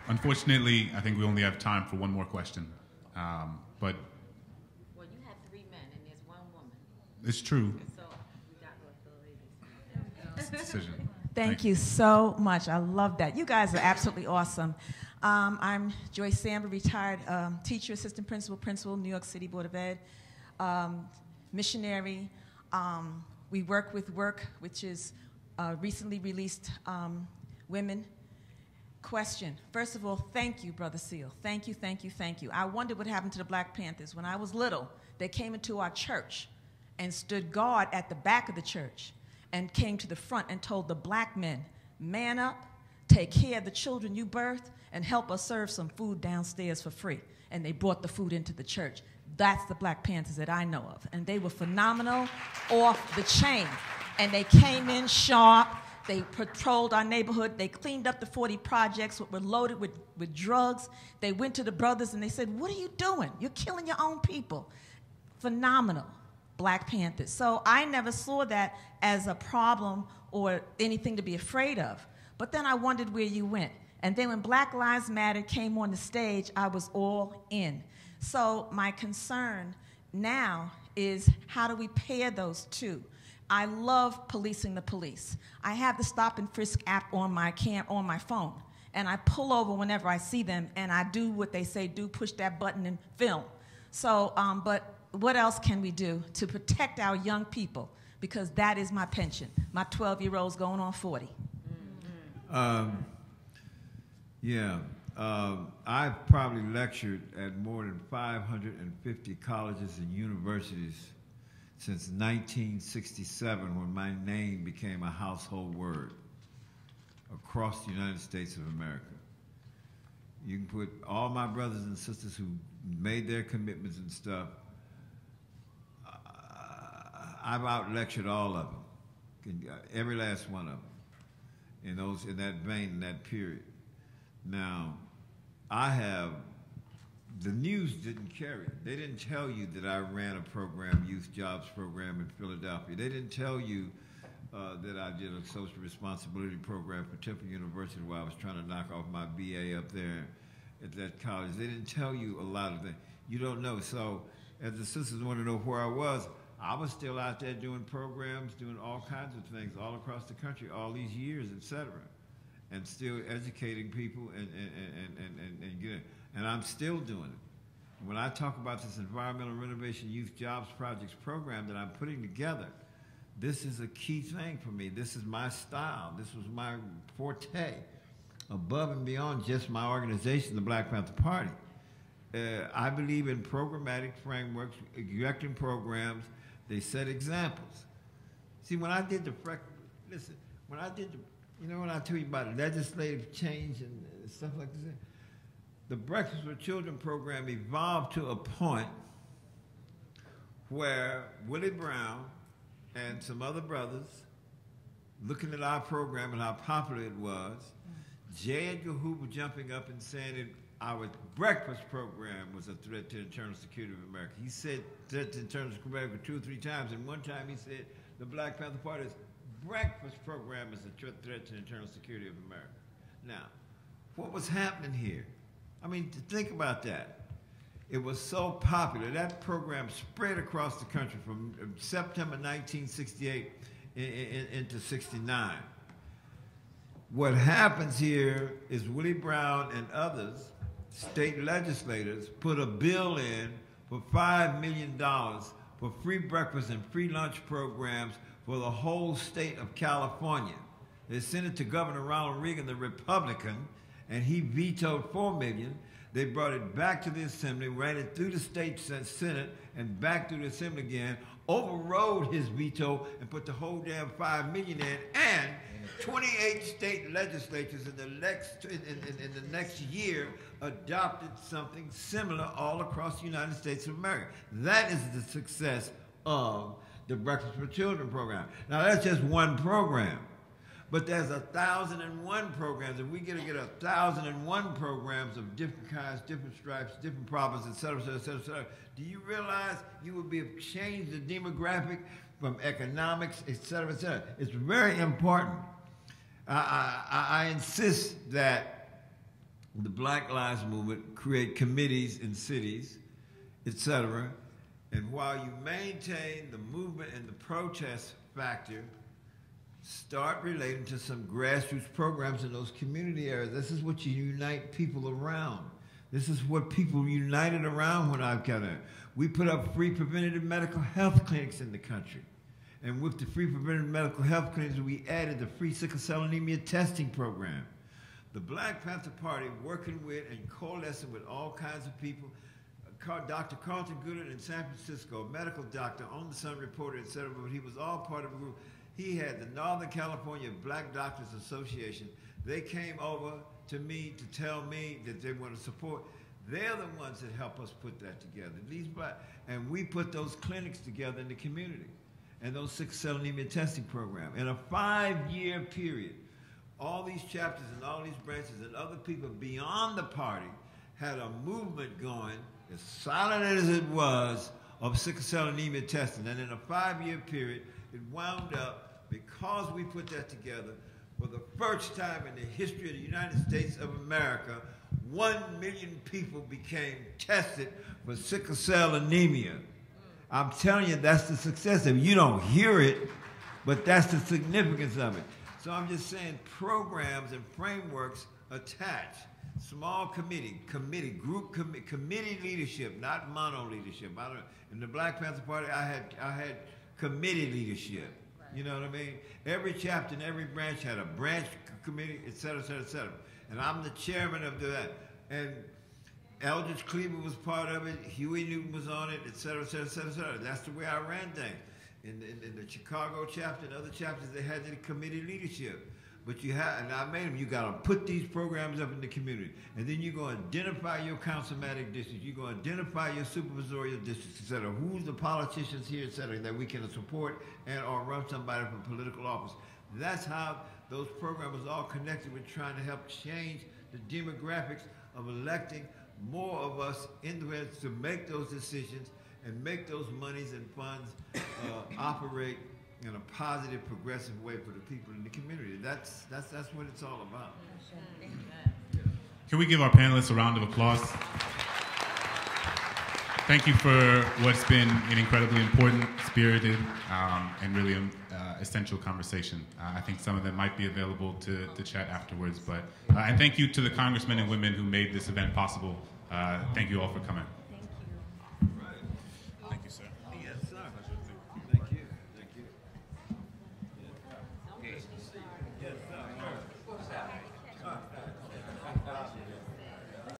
unfortunately, I think we only have time for one more question. But well, you have 3 men and there's 1 woman. It's true. So we got to let the ladies. Decision. Thank you so much. I love that. You guys are absolutely awesome. I'm Joyce Samba, retired teacher, assistant principal, New York City Board of Ed, missionary. We work with Work, which is recently released women. Question. First of all, thank you, Brother Seal. Thank you, thank you, thank you. I wondered what happened to the Black Panthers. When I was little, they came into our church and stood guard at the back of the church and came to the front and told the black men, man up, take care of the children you birthed, and help us serve some food downstairs for free. And they brought the food into the church. That's the Black Panthers that I know of. And they were phenomenal, off the chain. And they came in sharp. They patrolled our neighborhood. They cleaned up the 40 projects that were loaded with drugs. They went to the brothers and they said, what are you doing? You're killing your own people. Phenomenal. Black Panthers. So I never saw that as a problem or anything to be afraid of. But then I wondered where you went. And then when Black Lives Matter came on the stage, I was all in. So my concern now is how do we pair those two? I love policing the police. I have the stop and frisk app on my phone. And I pull over whenever I see them and I do what they say, do push that button and film. So, but what else can we do to protect our young people? Because that is my pension. My 12-year-old's going on 40. I've probably lectured at more than 550 colleges and universities since 1967, when my name became a household word across the United States of America. You can put all my brothers and sisters who made their commitments and stuff, I've out-lectured all of them. every last one of them, in that vein, in that period. Now, the news didn't carry it. They didn't tell you that I ran a program, youth jobs program in Philadelphia. They didn't tell you that I did a social responsibility program for Temple University where I was trying to knock off my BA up there at that college. They didn't tell you a lot of things. You don't know. So as the sisters want to know where I was still out there doing programs, doing all kinds of things all across the country, all these years, et cetera, and still educating people and I'm still doing it. When I talk about this environmental renovation youth jobs projects program that I'm putting together, this is a key thing for me. This is my style. This was my forte, above and beyond just my organization, the Black Panther Party. I believe in programmatic frameworks, directing programs. They set examples. See, when I did when I tell you about legislative change and stuff like this, the Breakfast with Children program evolved to a point where Willie Brown and some other brothers, looking at our program and how popular it was, J. Edgar Hoover jumping up and saying that our breakfast program was a threat to the internal security of America. He said threat to internal security of America 2 or 3 times, and one time he said the Black Panther Party's breakfast program is a threat to the internal security of America. Now, what was happening here? I mean, think about that. It was so popular. That program spread across the country from September 1968 into 69. What happens here is Willie Brown and others, state legislators, put a bill in for $5 million for free breakfast and free lunch programs for the whole state of California. They sent it to Governor Ronald Reagan, the Republican, and he vetoed $4 million. They brought it back to the Assembly, ran it through the state Senate, and back through the Assembly again, overrode his veto, and put the whole damn $5 million in, and 28 state legislatures in the next year adopted something similar all across the United States of America. That is the success of the Breakfast for Children program. Now, that's just one program. But there's 1,001 programs, and we get 1,001 programs of different kinds, different stripes, different problems, et cetera, et cetera, et cetera, et cetera. Do you realize you would be changed the demographic from economics, et cetera, et cetera? It's very important. I insist that the Black Lives Movement create committees in cities, et cetera, and while you maintain the movement and the protest factor, start relating to some grassroots programs in those community areas. This is what you unite people around. This is what people united around when I've got it. We put up free preventative medical health clinics in the country. And with the free preventative medical health clinics, we added the free sickle cell anemia testing program. The Black Panther Party, working with and coalescing with all kinds of people, Dr. Carlton Goodard in San Francisco, a medical doctor on the Sun Reporter, et cetera, but he was all part of a group. He had the Northern California Black Doctors Association. They came over to me to tell me that they want to support. They're the ones that help us put that together. And we put those clinics together in the community and those sickle cell anemia testing program. In a 5-year period, all these chapters and all these branches and other people beyond the party had a movement going, as silent as it was, of sickle cell anemia testing. And in a 5-year period, it wound up, because we put that together, for the first time in the history of the United States of America, 1 million people became tested for sickle cell anemia. I'm telling you, that's the success of it. You don't hear it, but that's the significance of it. So I'm just saying programs and frameworks attached. Small committee leadership, not mono leadership. In the Black Panther Party, I had committee leadership. You know what I mean? Every chapter and every branch had a branch committee, et cetera, et cetera, et cetera. And I'm the chairman of that. And Eldridge Cleaver was part of it. Huey Newton was on it, et cetera, et cetera, et cetera, et cetera. That's the way I ran things. In the Chicago chapter and other chapters, they had the committee leadership. but you have, and I made them, you got to put these programs up in the community. And then you're going to identify your councilmatic districts, you're going to identify your supervisorial districts, et cetera. Who's the politicians here, et cetera, that we can support and or run somebody for political office. That's how those programs are all connected with trying to help change the demographics of electing more of us individuals to make those decisions and make those monies and funds operate in a positive, progressive way for the people in the community. That's what it's all about. Can we give our panelists a round of applause? Thank you for what's been an incredibly important, spirited, and really essential conversation. I think some of them might be available to chat afterwards, but and thank you to the congressmen and women who made this event possible. Thank you all for coming.